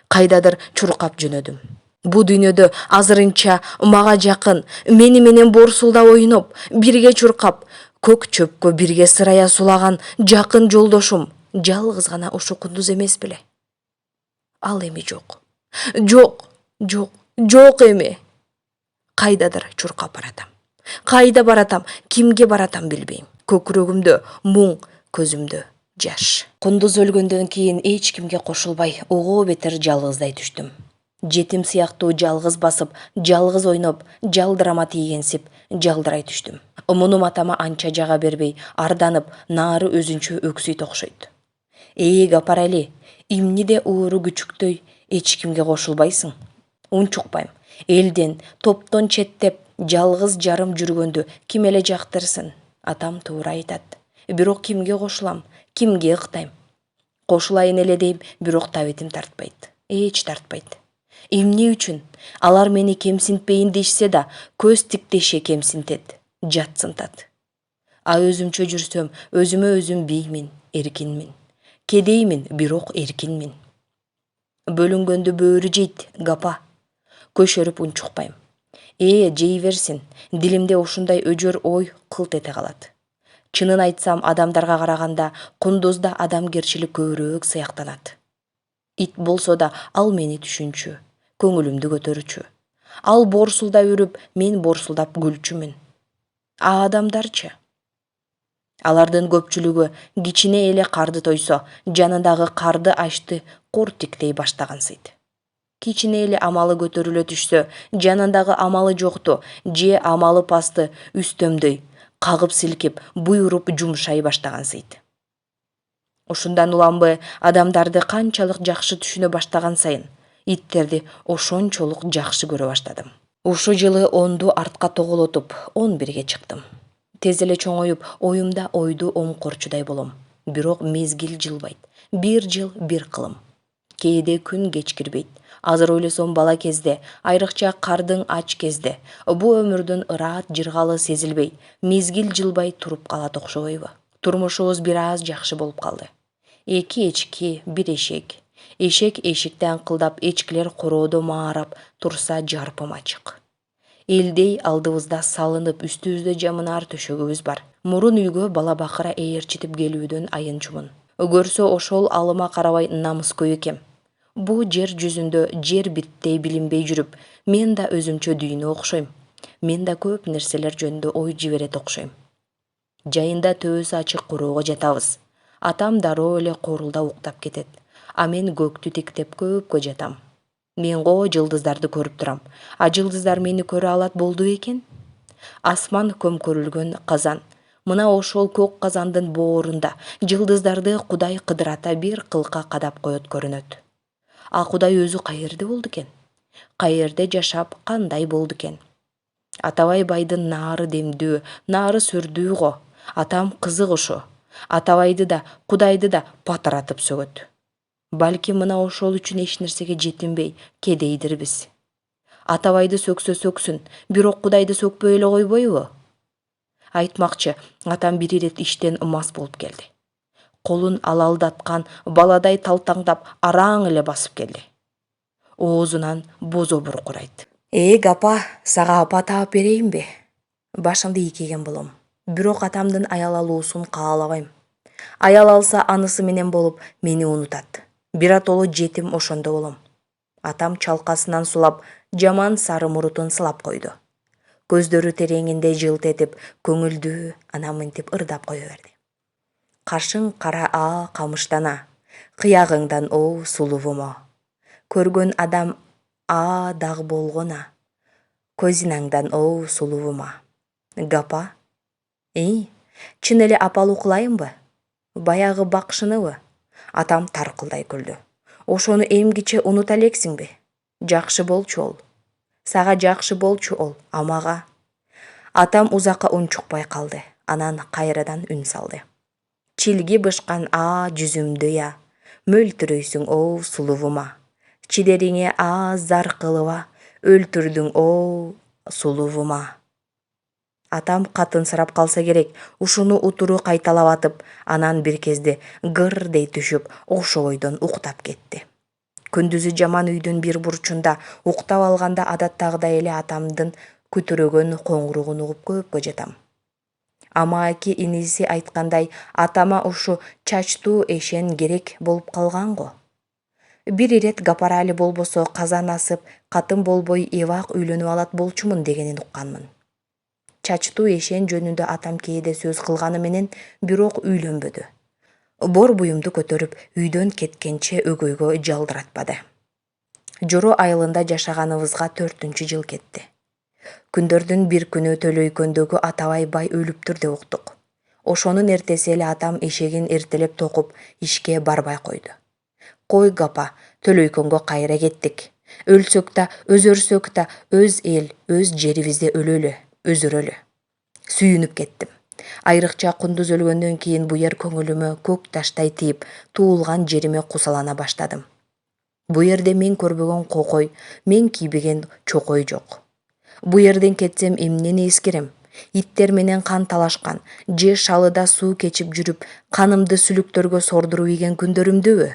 Кайдадыр чуркап жөнөдүм. Бу дүйнөдө азырынча мага жакын, мени менен борсулда ойноп, бирге чуркап, көк чөпкө бирге сырая сулаган жакын жолдошум жалгыз гана ушу Кундуз эмес беле? Ал эми жок. Жок эми. Кайдадыр чуркап баратам. Кайда баратам, кимге баратам билбейм. Көкүрөгүмдө муң, көзүмдө жаш. Кундуз өлгөндөн кийин эч кимге кошулбай, ого бетер жалгыздай түштүм. Жетим сыяктуу жалгыз басып, жалгыз ойноп, жалдырама тийгенсип, жалдырай түштүм. Мунум атама анча жага бербей, арданып, наары өзүнчө өксүйт окшойт. Гапарали, эмнеде ууру күчүктөй эч кимге кошулбайсың? Унчукпайм. Элден, топтон четтеп, жалгыз жарым жүргөндү ким эле жактырсын? Атам туура айтат. Бирок кимге кошулам, кимге ыктайм? Кошулайын эле дейм, бирок табитим тартпайт. Эч тартпайт. Эмне үчүн? Алар мени кемсинтпейин дешсе да, көз тиктеше кемсинтет, жатсынтат. А өзүмчө жүрсөм, өзүмө өзүм биймин, эркинмин. Кедеймин, бирок эркинмин. Бөлүнгөндү бөөрү жейт, гапа. Көшөрүп унчукпайм. Жей берсин. Дилимде ушундай өжөр ой кылт эте калат. Чынын айтсам, адамдарга караганда кундузда адамгерчилик көбүрөөк сыяктанат. Ит болсо да ал мени түшүнчү, көңүлүмдү көтөрүчү. Ал борсулдап үрүп, мен борсулдап күлчүмүн. А адамдарчы? Алардын көпчүлүгү кичине эле карды тойсо, жанындагы карды ачты кортиктей баштагансыйт. Кичине эле амалы көтөрүлө түшсө, жанындагы амалы жокту же амалы пасты үстөмдөй кагып силкип, буйруп жумшай баштагансыйт. Ушундан уламбы адамдарды канчалык жакшы түшүнө баштаган сайын, иттерди ошончолук жакшы көрө баштадым. Ушу жылы 10ду артка тоголотуп, 11ге чыктым. Тез эле чоңоюп, оюмда ойду омкорчудай болом. Бирок мезгил жылбайт. Бир жыл бир кылым. Кээде күн кечкирбейт. Азыр ойлосом, бала кезде, айрыкча кардың ач кезде, бу өмүрдүн ыраат жыргалы сезилбей, мезгил жылбай туруп калат окшобойбу? Турмушубуз бир аз жакшы болуп калды. 2 эчки, 1 эшек. Эшек эшикте аңкылдап, эчкилер короодо маарап турса жарпым ачык. Элдей алдыбызда салынып, үстүбүздө жамынаар төшөгүбүз бар. Мурун үйгө бала бакыра ээрчитип келүүдөн аянчумун. Көрсө ошол алыма карабай намыскөй экем. Бу жер жүзүндө жер биттей билинбей жүрүп, мен да өзүмчө дүйнө окшойм. Мен да көп нерселер жөнүндө ой жиберет окшойм. Жайында төбөсү ачык короого жатабыз. Атам дароо эле корулда уктап кетет. А мен көктү тиктеп көпкө жатам. Мен жылдыздарды көрүп турам. А жылдыздар мени көрө алат болду экен? Асман көмкөрүлгөн казан. Мына ошол көк казандын боорунда жылдыздарды Кудай кыдырата бир кылка кадап коет көрүнөт. А Кудай өзү каерде болду экен? Каерде жашап, кандай болду экен? Атабай байдын наары демдүү, наары сүрдүү го. Атам кызык ушу. Атабайды да, Кудайды да патыратып сөгөт. Балки мына ошол үчүн эч нерсеге жетинбей, кедейдирбиз. Атабайды сөксө сөксүн, бирок Кудайды сөкпөй эле койбойбу? Айтмакчы, атам бир ирет иштен мас болуп келди. Колун алалдаткан баладай талтаңдап, араң эле басып келди. Оозунан бозо буркурайт. Гапа, сага апа таап берейинби? Башымды ийкеген болом. Бирок атамдын аял алуусун каалабайм. Аял алса анысы менен болуп, мени унутат. Биротоло жетим ошондо болом. Атам чалкасынан сулап, жаман сары мурутун сылап койду. Көздөрү тереңинде жылт этип, көңүлдүү, анан мынтип ырдап кое берди. Кашың кара камыштана, кыягыңдан сулуумо. Көргөн адам даг болгона, көзүнаңдан сулуума. Гапа? Чын эле апалуу кылайынбы? Баягы бакшыныбы? Атам таркылдай күлдү. Ошону эмгиче унута элексиңби? Жакшы болчу ол. Сага жакшы болчу ол, а мага? Атам узакка унчукпай калды. Анан кайрадан үн салды. Чилги бышкан жүзүмдү мөлтүрөйсүң сулуума. Чидериңе зар кылыба, өлтүрдүң сулуума. Атам катынсырап калса керек, ушуну утуру кайталап атып, анан бир кезде гырдей түшүп, окшобойдон уктап кетти. Күндүзү жаман үйдүн бир бурчунда уктап алганда адаттагыдай эле атамдын күтүрөгөн коңуругун угуп көпкө жатам. Амааки иниси айткандай, атама ушу чачтуу эшен керек болуп калган го. Бир ирет гапарали болбосо казан асып, катын болбой эбак үйлөнүп алат болчумун дегенин укканмын. Чачтуу эшен жөнүндө атам кээде сөз кылганы менен, бирок үйлөнбөдү. Бор буюмду көтөрүп, үйдөн кеткенче өгөйгө жалдыратпады. Жоро айылында жашаганыбызга 4-жыл кетти. Күндөрдүн бир күнү Төлөйкөндөгү Атабай бай өлүптүр деп уктук. Ошонун эртеси эле атам эшегин эртелеп токуп, ишке барбай койду. Кой гапа, Төлөйкөнгө кайра кеттик. Өлсөк да, өзөрсөк да, өз эл, өз жерибизде өлөлү, өзүрөлү. Сүйүнүп кеттим. Айрыкча кундуз өлгөндөн кийин бу ер көңүлүмө көк таштай тийип, туулган жериме кусалана баштадым. Бу жерде мен көрбөгөн кокой, мен кийбеген чокой жок. Бу жерден кетсем эмнени эскерем? Иттер менен кан талашкан, же шалыда суу кечип жүрүп, канымды сүлүктөргө сордуруп ийген күндөрүмдүбү?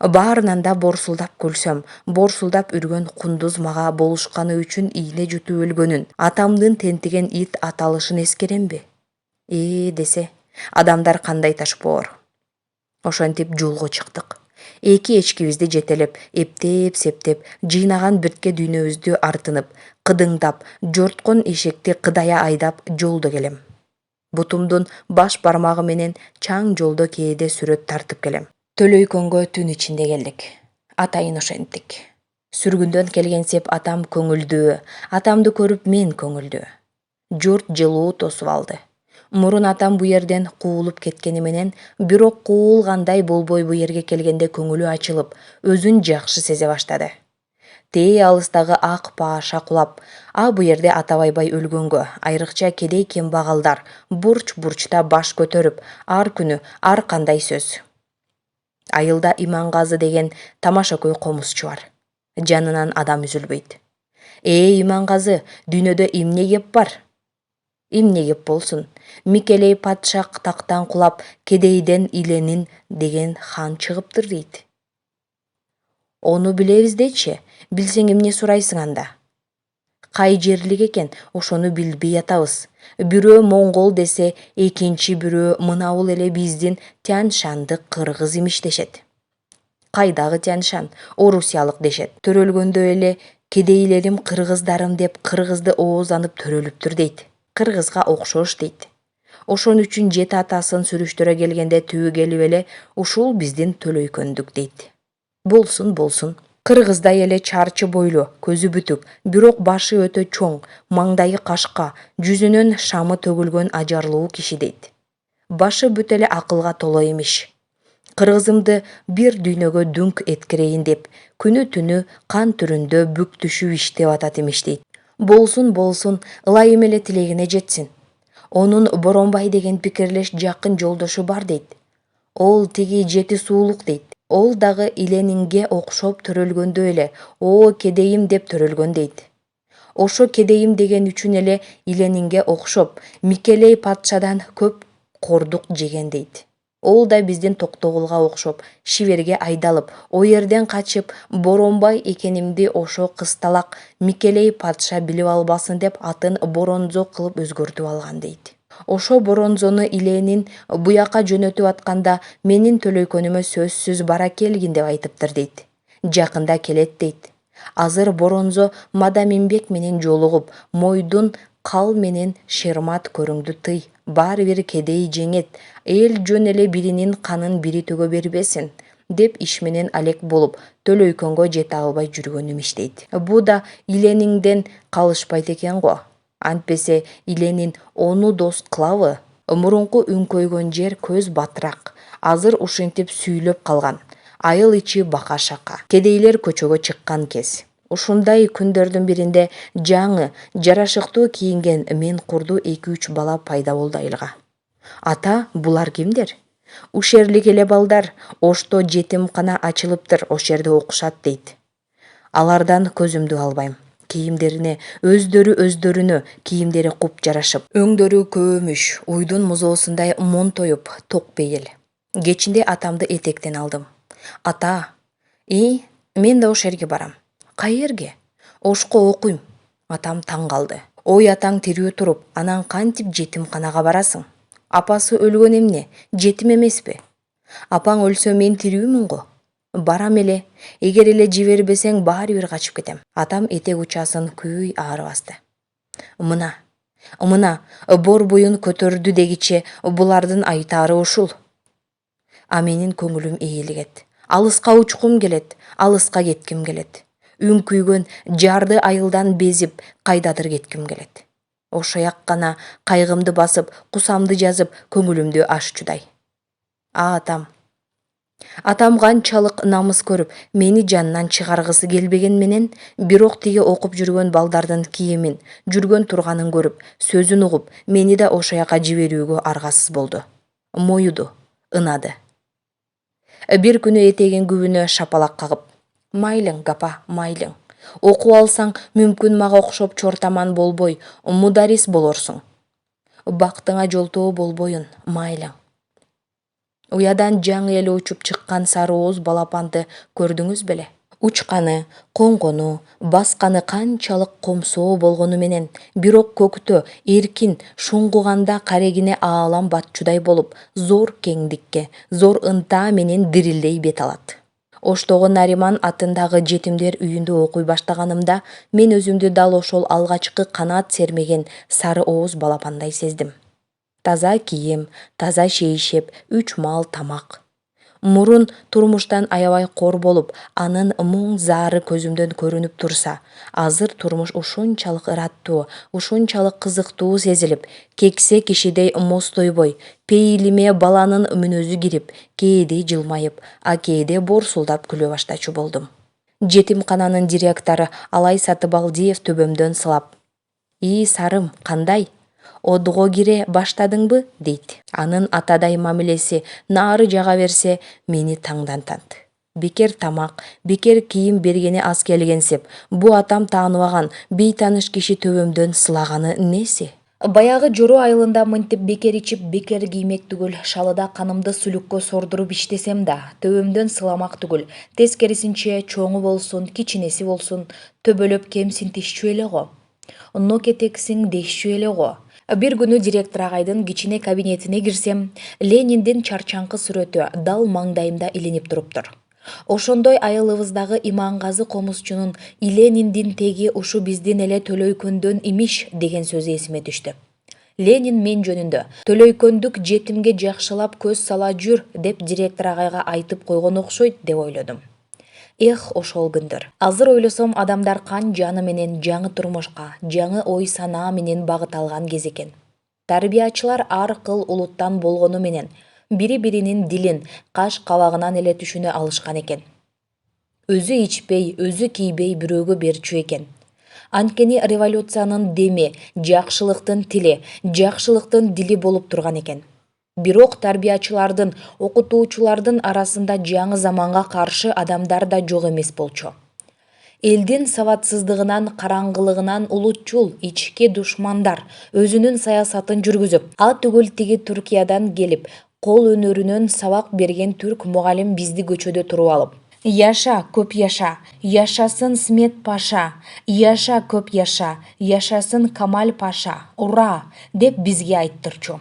Баарынан да борсулдап күлсөм, борсулдап үргөн кундуз мага болушканы үчүн ийне жутуп өлгөнүн, атамдын тентиген ит аталышын эскеремби? Десе, адамдар кандай ташпоор. Ошентип жолго чыктык. 2 эчкибизди жетелеп, эптеп-септеп, жыйнаган биртке дүйнөбүздү артынып, кыдыңдап, жорткон эшекти кыдая айдап жолдо келем. Бутумдун баш бармагы менен чаң жолдо кээде сүрөт тартып келем. Төлөйкөнгө түн ичинде келдик. Атайын ошенттик. Сүргүндөн келген сеп атам көңүлдүү, атамды көрүп мен көңүлдүү. Журт жылуу тосуп алды. Мурун атам бу жерден куулуп кеткени менен, бирок куулгандай болбой бу жерге келгенде көңүлү ачылып, өзүн жакшы сезе баштады. Тээ алыстагы ак пааша кулап, бу жерде Атабайбай өлгөнгө, айрыкча кедей кембагалдар бурч-бурчта баш көтөрүп, ар күнү ар кандай сөз. Айылда Имангазы деген тамашакөй комузчу бар. Жанынан адам үзүлбөйт. Имангазы, дүйнөдө эмне кеп бар? Эмне кеп болсун? Микелей патшак тактан кулап, кедейден иленин деген хан чыгыптыр дейт. Ону билебиз дечи, билсең эмне сурайсың анда? Кай жерлик экен, ошону билбей атабыз. Бирөө моңгол десе, экинчи бирөө мынабул эле биздин Тянь-Шанды кыргыз имиш дешет. Кайдагы Тянь-Шан? Орусиялык дешет. Төрөлгөндө эле кедейлерим кыргыздарым деп кыргызды оозанып төрөлүптүр дейт. Кыргызга окшош дейт. Ошон үчүн жети атасын сүрүштөрө келгенде түбү келип эле ушул биздин Төлөйкөндүк дейт. Болсун. Кыргыздай эле чарчы бойлуу, көзү бүтүк, бирок башы өтө чоң, маңдайы кашка, жүзүнөн шамы төгүлгөн ажарлуу киши дейт. Башы бүт эле акылга толо эмиш. Кыргызымды бир дүйнөгө дүңк эткирейин деп, күнү түнү кан түрүндө бүк түшүп иштеп атат эмиш дейт. Болсун, ылайым эле тилегине жетсин. Онун Боронбай деген пикирлеш жакын жолдошу бар дейт. Ол тиги жети суулук дейт. Ол дагы иленинге окшоп төрөлгөндө эле, кедейим деп төрөлгөн дейт. Ошо кедейим деген үчүн эле иленинге окшоп, Микелей патшадан көп кордук жеген дейт. Ол да биздин Токтогулга окшоп, Шиберге айдалып, о жерден качып, Боронбай экенимди ошо кысталак Микелей патша билип албасын деп атын Боронзо кылып өзгөртүп алган дейт. Ошо Боронзону иленин буяка жөнөтүп атканда менин Төлөйкөнүмө сөзсүз бара келгин деп айтыптыр дейт. Жакында келет дейт. Азыр Боронзо Мадаминбек менен жолугуп, Мойдун кал менен Шермат көрүңдү тый. Баары бир кедей жеңет, эл жөн эле биринин канын бири төгө бербесин, деп иш менен алек болуп, Төлөйкөнгө жете албай жүргөн имиш дейт. Бу да илениңден калышпайт экен го. Антпесе иленин ону дос кылабы? Мурунку үңкөйгөн жер көз батыраак. Азыр ушинтип сүйлөп калган. Айыл ичи бака-шака. Кедейлер көчөгө чыккан кез. Ушундай күндөрдүн биринде жаңы, жарашыктуу кийинген мен курду 2-3 бала пайда болду айылга. Ата, булар кимдер? Ушерлик эле балдар, Ошто жетимкана ачылыптыр, ош жерде окушат дейт. Алардан көзүмдү албайм. Кийимдерине өздөрүнө кийимдери куп жарашып, өңдөрү көөмүш, уйдун музоосундай монтоюп, ток бейил. Кечинде атамды этектен алдым. Ата, мен да ош жерге барам. Кайерге? Ошко окуйм. Атам таң калды. Ой, атаң тирүү туруп, анан кантип жетимканага барасың? Апасы өлгөн эмне, жетим эмеспи? Апаң өлсө мен тирүүмүн го. Барам эле, эгер эле жибербесең баары бир качып кетем. Атам этек учасын күй аар басты. Мына, бор буюн көтөрдү дегиче булардын айтаары ушул. Менин көңүлүм ээлигет. Алыска учкум келет, алыска кетким келет. Үңкүйгөн жарды айылдан безип, кайдадыр кетким келет. Ошояк гана кайгымды басып, кусамды жазып, көңүлүмдү аччудай. Атам канчалык намыс көрүп, мени жанынан чыгаргысы келбеген менен, бирок тиги окуп жүргөн балдардын кийимин, жүргөн турганын көрүп, сөзүн угуп, мени да ошояка жиберүүгө аргасыз болду. Моюду, ынады. Бир күнү этегин күбүнө шапалак кагып, майлың, гапа, майлың. Окуп алсаң, мүмкүн мага окшоп чортаман болбой, мударис болорсуң. бактыңа жолтоо болбоюн, майлың. Уядан жаңы эле учуп чыккан сары ооз балапанды көрдүңүз беле? Учканы, коңгону, басканы канчалык комсоо болгону менен, бирок көктө эркин шуңгуганда карегине аалам батчудай болуп, зор кеңдикке, зор ынтаа менен дирилдей бет алат. Оштогу Нариман атындагы жетимдер үйүндө окуй баштаганымда мен өзүмдү дал ошол алгачкы канат сермеген сары ооз балапандай сездим. Таза кийим, таза шейшеп, 3 маал тамак. Мурун турмуштан аябай кор болуп, анын муң заары көзүмдөн көрүнүп турса, азыр турмуш ушунчалык ыраттуу, ушунчалык кызыктуу сезилип, кексе кишидей мостойбой, пейилиме баланын мүнөзү кирип, кээде жылмайып, а кээде борсулдап күлө баштачу болдум. Жетимкананын директору Алай Сатыбалдиев төбөмдөн сылап: Сарым, кандай? Одго кире баштадыңбы?» дейт. Анын атадай мамилеси нары жага берсе, мени таңдантат. Бекер тамак, бекер кийим бергени аз келгенсип, бу атам тааныбаган, бейтаныш киши төбөмдөн сылаганы неси? Баягы жору айылында мынтип бекер ичип, бекер киймек түгүл, шалыда канымды сүлүккө сордуруп иштесем да, төбөмдөн сыламак түгүл, тескерисинче чоңу болсун, кичинеси болсун, төбөлөп кемсинтишчү эле го. Нокетексиң дешчү эле го. Бир күнү директор агайдын кичине кабинетине кирсем, Лениндин чарчаңкы сүрөтү дал маңдайымда илинип туруптур. Ошондой айылыбыздагы Имангазы комузчунун «Лениндин теги ушу биздин эле Төлөйкөндөн имиш» деген сөзү эсиме түштү. Ленин мен жөнүндө «Төлөйкөндүк жетимге жакшылап көз сала жүр» деп директор агайга айтып койгон окшойт деп ойлодум. Ошол күндөр. Азыр ойлосом, адамдар кан жаны менен жаңы турмушка, жаңы ой санаа менен багыт алган кез экен. Тарбиячылар ар кыл улуттан болгону менен бири-биринин дилин каш кабагынан эле түшүнө алышкан экен. Өзү ичпей, өзү кийбей бирөөгө берчү экен. Анткени революциянын деми, жакшылыктын тили, жакшылыктын дили болуп турган экен. Бирок тарбиячылардын, окутуучулардын арасында жаңы заманга каршы адамдар да жок эмес болчу. Элдин сабатсыздыгынан, караңгылыгынан улутчул, ички душмандар өзүнүн саясатын жүргүзүп, түгүл тиги Туркиядан келип, кол өнөрүнөн сабак берген түрк мугалим бизди көчөдө туруп алып: «Яша, көп яша, яшасын Смет Паша, яша, көп яша, яшасын Камаль Паша, ура!» деп бизге айттырчу.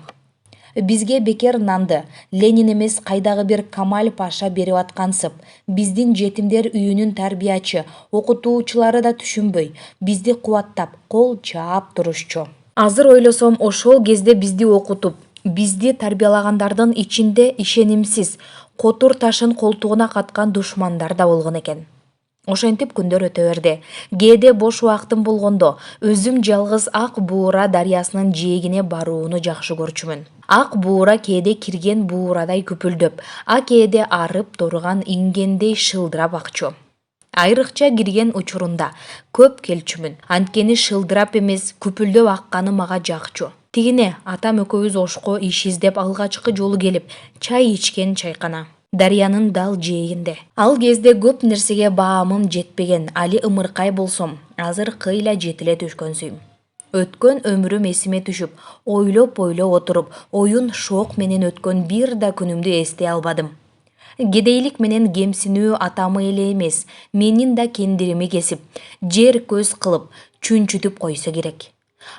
Бизге бекер нанды Ленин эмес кайдагы бир Камаль Паша берип аткансып, биздин жетимдер үйүнүн тарбиячы, окутуучулары да түшүнбөй, бизди кубаттап, кол чаап турушчу. Азыр ойлосом, ошол кезде бизди окутуп, бизди тарбиялагандардын ичинде ишенимсиз, котур ташын колтугуна каткан душмандар да болгон экен. Ошентип күндөр өтө берди. Кээде бош убактым болгондо өзүм жалгыз Ак Буура дарыясынын жээгине барууну жакшы көрчүмүн. Ак Буура кээде кирген буурадай күпүлдөп, кээде арып турган ингендей шылдырап акчу. Айрыкча кирген учурунда көп келчүмүн. Анткени шылдырап эмес, күпүлдөп акканы мага жакчу. Тигине атам экөөбүз Ошко иш издеп алгачкы жолу келип, чай ичкен чайкана. Дарыянын дал жээгинде. Ал кезде көп нерсеге баамым жетпеген, али ымыркай болсом, азыр кыйла жетиле түшкөнсүйм. Өткөн өмүрүм эсиме түшүп, ойлоп отуруп, оюн шок менен өткөн бир да күнүмдү эстей албадым. Кедейлик менен кемсинүү атамы эле эмес, менин да кендирими кесип, жер көз кылып, чүнчүтүп койсо керек.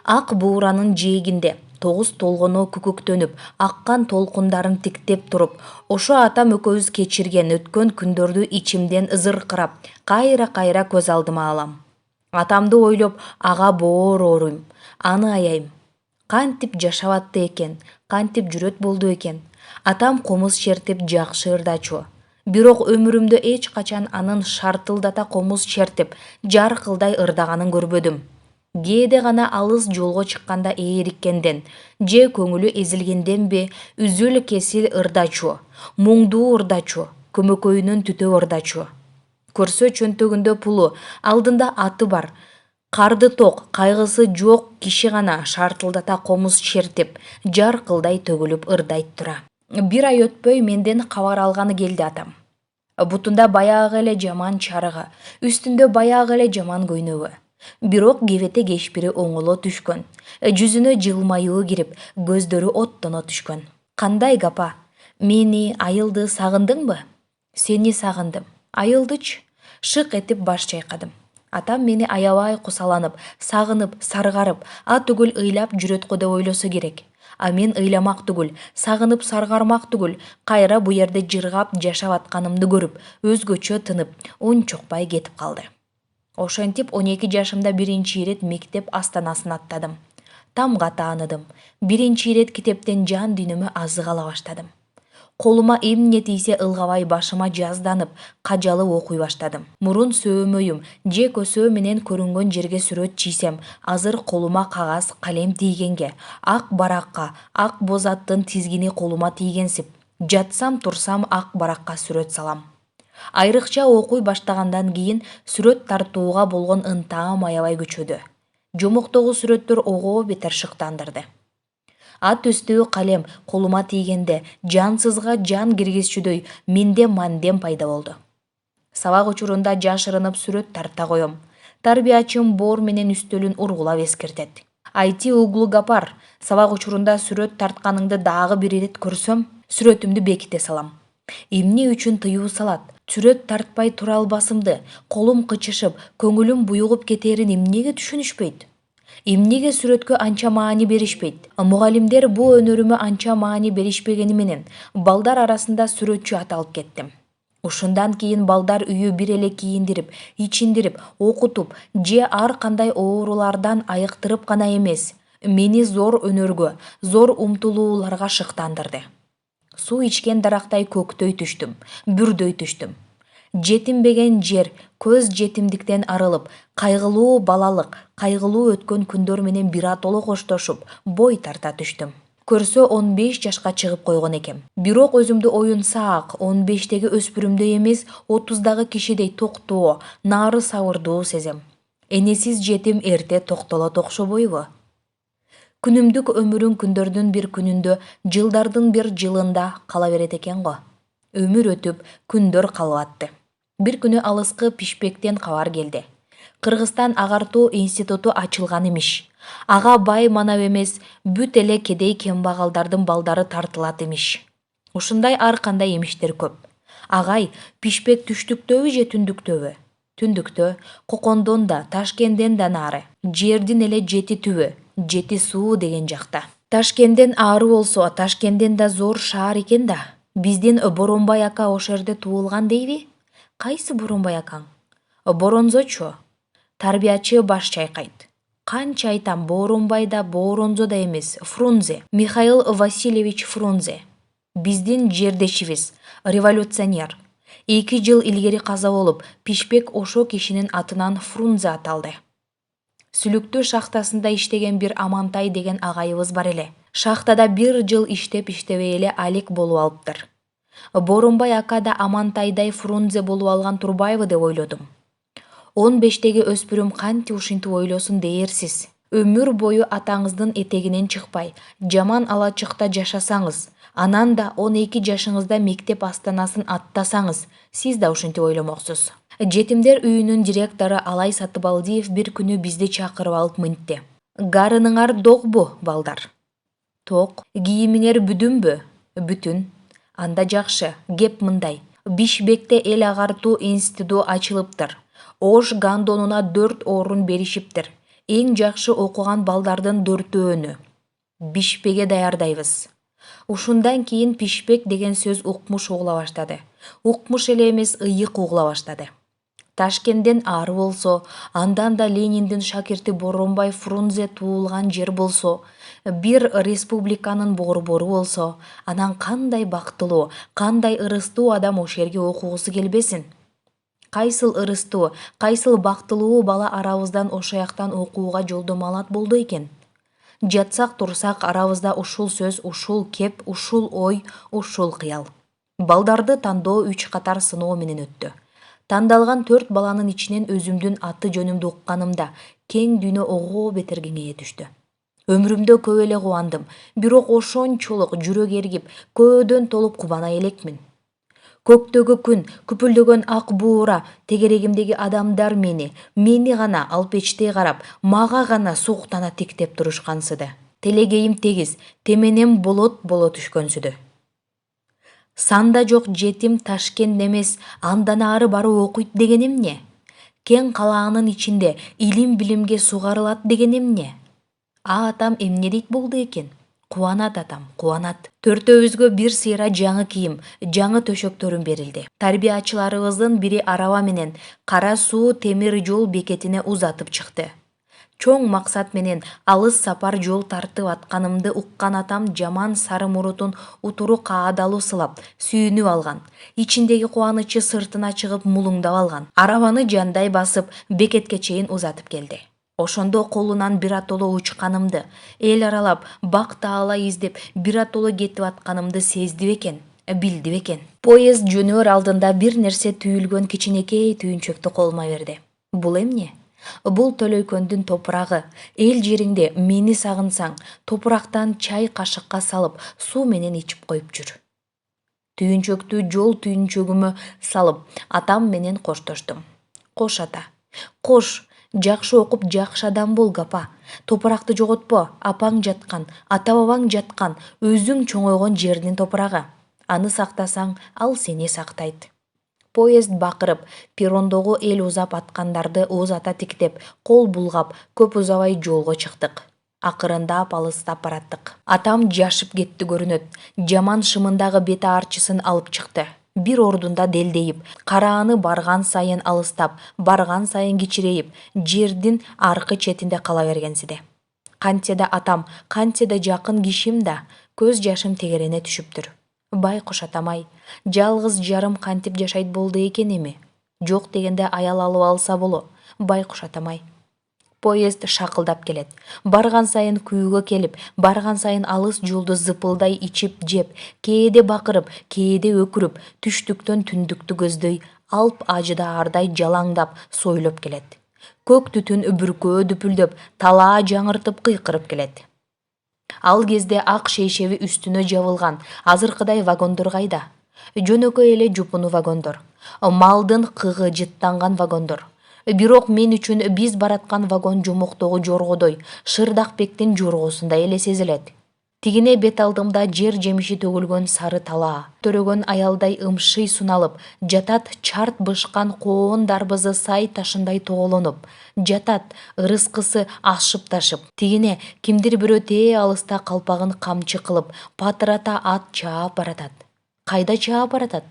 Ак Бууранын жээгинде 9 толгоно күкүктөнүп, аккан толкундарын тиктеп туруп, ошо атам экөөбүз кечирген өткөн күндөрдү ичимден зыркырап, кайра көз алдыма алам. Атамды ойлоп, ага боор ооруйм, аны аяйм. Кантип жашап атты экен, кантип жүрөт болду экен. Атам комуз чертип жакшы ырдачу. Бирок өмүрүмдө эч качан анын шартылдата комуз чертип, жаркылдай ырдаганын көрбөдүм. Кээде гана алыс жолго чыкканда ээриккенден, же көңүлү эзилгенденби, үзүл кесил ырдачу, муңдуу ырдачу, көмөкөйүнөн түтөө ырдачу. Көрсө чөнтөгүндө пулу, алдында аты бар, карды ток, кайгысы жок киши гана шартылдата комуз чертип, жаркылдай төгүлүп ырдайт тура. Бир ай өтпөй менден кабар алганы келди атам. Бутунда баягы эле жаман чарыгы, үстүндө баягы эле жаман көйнөгү. Бирок кебете кешпири оңоло түшкөн. Жүзүнө жылмаюу кирип, көздөрү оттоно түшкөн. Кандай капа? Мени, айылды сагындыңбы? Сени сагындым. Айылдычы? Шык этип баш чайкадым. Атам мени аябай кусаланып, сагынып, саргарып, а түгүл ыйлап жүрөт го деп ойлосо керек. А мен ыйламак түгүл, сагынып саргармак түгүл, кайра бу жерде жыргап жашап атканымды көрүп, өзгөчө тынып, унчукпай кетип калды. Ошентип 12 жашымда биринчи ирет мектеп астанасын аттадым. Тамга тааныдым. Биринчи ирет китептен жан дүйнөмө азык ала баштадым. Колума эмне тийсе ылгабай башыма жазданып, кажалып окуй баштадым. Мурун сөөмөйүм, же көсөө менен көрүнгөн жерге сүрөт чийсем, азыр колума кагаз, калем тийгенге, ак баракка, ак боз аттын тизгини колума тийгенсип, жатсам турсам ак баракка сүрөт салам. Айрыкча окуй баштагандан кийин сүрөт тартууга болгон ынтаам аябай күчөдү. Жомоктогу сүрөттөр ого бетер шыктандырды. Ат үстүү калем колума тийгенде жансызга жан киргизчүдөй менде мандем пайда болду. Сабак учурунда жашырынып сүрөт тарта коем. Тарбиячым боор менен үстөлүн ургулап эскертет. Айти углу капар, сабак учурунда сүрөт тартканыңды дагы бир ирет көрсөм, сүрөтүмдү беките салам. Эмне үчүн тыюу салат? Сүрөт тартпай тура албасымды, колум кычышып, көңүлүм буюгуп кетерин эмнеге түшүнүшпөйт? Эмнеге сүрөткө анча маани беришпейт? Мугалимдер бу өнөрүмө анча маани беришпегени менен балдар арасында сүрөтчү аталып кеттим. Ушундан кийин балдар үйү бир эле кийиндирип, ичиндирип, окутуп, же ар кандай оорулардан айыктырып гана эмес, мени зор өнөргө, зор умтулууларга шыктандырды. Суу ичкен дарактай көктөй түштүм, бүрдөй түштүм. Жетинбеген жер, көз жетимдиктен арылып, кайгылуу балалык, кайгылуу өткөн күндөр менен биротоло коштошуп, бой тарта түштүм. Көрсө 15 жашка чыгып койгон экем. Бирок өзүмдү оюнсаак, 15теги өспүрүмдөй эмес, 30дагы кишидей токтоо, нары сабырдуу сезем. Энесиз жетим эрте токтолот окшобойбу? Күнүмдүк өмүрүң күндөрдүн бир күнүндө, жылдардын бир жылында кала берет экен го. Өмүр өтүп, күндөр калып атты. Бир күнү алыскы Пишпектен кабар келди. Кыргызстан агартуу институту ачылган имиш. Ага бай манап эмес, бүт эле кедей кембагалдардын балдары тартылат имиш. Ушундай ар кандай имиштер көп. Агай, Пишпек түштүктөбү же түндүктөбү? Түндүктө, Кокондон да, Ташкенден да нары. Жердин эле жети түбү, жети суу деген жакта. Ташкенден ары болсо, Ташкенден да зор шаар экен да. Биздин Боронбай ака ошол жерде туулган дейби? Кайсы Боронбай акаң? Боронзочу. Тарбиячы баш чайкайт. Канча айтам, Боронбай да Боронзо да эмес, Фрунзе. Михаил Васильевич Фрунзе. Биздин жердешибиз, революционер. 2 жыл илгери каза болуп, Пишпек ошо кишинин атынан Фрунзе аталды. Сүлүктүү шахтасында иштеген бир Амантай деген агайыбыз бар эле. Шахтада 1 жыл иштеп-иштебей эле алек болуп алыптыр. Боронбай ака да Амантайдай Фрунзе болуп алган турбайбы деп ойлодум. 15теги өспүрүм канти ушинтип ойлосун дээрсиз. Өмүр бою атаңыздын этегинен чыкпай, жаман алачыкта жашасаңыз, анан да 12 жашыңызда мектеп астанасын аттасаңыз, сиз да ушинтип ойломоксуз. Жетимдер үйүнүн директору Алай Сатыбалдиев бир күнү бизди чакырып алып мынтти. Гарыныңар догбу, балдар? Ток. Кийимиңер бүдүнбү? Бүтүн. Анда жакшы. Кеп мындай. Бишбекте эл агартуу институту ачылыптыр. Ош гандонуна 4 орун беришиптир. Эң жакшы окуган балдардын 4-өөнү. Бишпеге даярдайбыз. Ушундан кийин Пишпек деген сөз укмуш угула баштады. Укмуш эле эмес, ыйык угула баштады. Ташкенден ары болсо, андан да Лениндин шакирти Боронбай Фрунзе туулган жер болсо, бир республиканын борбору болсо, анан кандай бактылуу, кандай ырыстуу адам ошол жерге окугусу келбесин? Кайсыл ырыстуу, кайсыл бактылуу бала арабыздан ошояктан окууга жолдомо алат болду экен? Жатсак турсак арабызда ушул сөз, ушул кеп, ушул ой, ушул кыял. Балдарды тандоо 3 катар сыноо менен өттү. Тандалган 4 баланын ичинен өзүмдүн аты жөнүмдү укканымда кең дүйнө ого бетер кеңейе түштү. Өмүрүмдө көп эле кубандым, бирок ошончолук жүрөк эргип, көөдөн толуп кубана элекмин. Көктөгү күн, күпүлдөгөн ак буура, тегерегимдеги адамдар мени гана алпечтей карап, мага гана сууктана тиктеп турушкансыды. Телегейим тегиз, теменем болот түшкөнсүдү. Санда жок жетим Ташкент эмес, андан ары барып окуйт деген эмне? Кең калаанын ичинде илим билимге сугарылат деген эмне? Атам эмне дейт болду экен? Кубанат атам, кубанат. Төртөөбүзгө бир сыйра жаңы кийим, жаңы төшөктөрүм берилди. Тарбиячыларыбыздын бири араба менен Кара Суу темир жол бекетине узатып чыкты. Чоң максат менен алыс сапар жол тартып атканымды уккан атам жаман сары мурутун утуру каадалуу сылап, сүйүнүп алган. Ичиндеги кубанычы сыртына чыгып мулуңдап алган. Арабаны жандай басып, бекетке чейин узатып келди. Ошондо колунан биротоло учканымды, эл аралап, бак таала издеп, биротоло кетип атканымды сезди бекен, билди бекен. Поезд жөнөр алдында бир нерсе түйүлгөн кичинекей түйүнчөктү колума берди. Бул эмне? Бул Төлөйкөндүн топурагы. Эл жериңде мени сагынсаң, топурактан чай кашыкка салып, суу менен ичип коюп жүр. Түйүнчөктү жол түйүнчөгүмө салып, атам менен коштоштум. Кош ата. Кош, жакшы окуп жакшы адам бол гапа. Топуракты жоготпо, апаң жаткан, ата-бабаң жаткан, өзүң чоңойгон жердин топурагы. Аны сактасаң, ал сени сактайт. Поезд бакырып, перрондогу эл узап аткандарды узата тиктеп, кол булгап, көп узабай жолго чыктык. Акырындап алыстап бараттык. Атам жашып кетти көрүнөт. Жаман шымындагы бет аарчысын алып чыкты. Бир ордунда делдейип, карааны барган сайын алыстап, барган сайын кичирейип, жердин аркы четинде кала бергенсиде. Кантсе да атам, кантсе да жакын кишим да, көз жашым тегерене түшүптүр. Байкуш атамай, жалгыз жарым кантип жашайт болду экен эми? Жок дегенде аял алып алса боло. Байкуш атамай. Поезд шакылдап келет. Барган сайын күйгө келип, барган сайын алыс жолду зыпылдай ичип жеп, кээде бакырып, кээде өкүрүп, түштүктөн түндүктү көздөй, алп ажыдаардай жалаңдап, сойлоп келет. Көк түтүн бүркөө дүпүлдөп, талаа жаңыртып кыйкырып келет. Ал кезде ак шейшеби үстүнө жабылган азыркыдай вагондор кайда? Жөнөкөй эле жупуну вагондор. Малдын кыгы жыттанган вагондор. Бирок мен үчүн биз бараткан вагон жомоктогу жоргодой, Шырдакбектин жоргосундай эле сезилет. Тигине бет алдымда жер жемиши төгүлгөн сары талаа. Төрөгөн аялдай ымшый суналып, жатат чарт бышкан коон дарбызы сай ташындай тоголонуп. Жатат ырыскысы ашып ташып. Тигине кимдир бирөө тээ алыста калпагын камчы кылып, патырата ат чаап баратат. Кайда чаап баратат?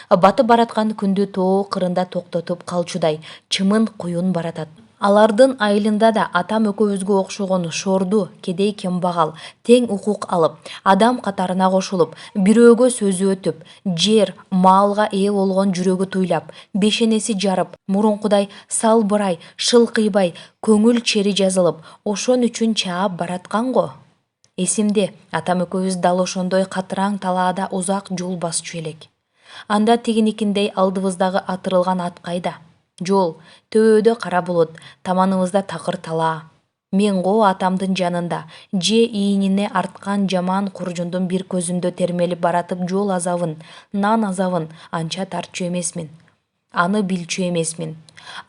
Батып бараткан күндү тоо кырында токтотуп калчудай чымын куюн баратат. Алардын айылында да атам экөөбүзгө окшогон шорду, кедей кембагал, тең укук алып, адам катарына кошулуп, бирөөгө сөзү өтүп, жер, маалга ээ болгон жүрөгү туйлап, бешенеси жарып, мурункудай салбырай, шылкыйбай, көңүл чери жазылып, ошон үчүн чаап бараткан го. Эсимде, атам экөөбүз дал ошондой катыраң талаада узак жол басчу элек. Анда тигиникиндей алдыбыздагы атырылган ат кайда? Жол, төбөдө кара булут, таманыбызда такыр талаа. Мен го атамдын жанында, же ийинине арткан жаман куржундун бир көзүндө термелип баратып жол азабын, нан азабын анча тартчу эмесмин. Аны билчү эмесмин.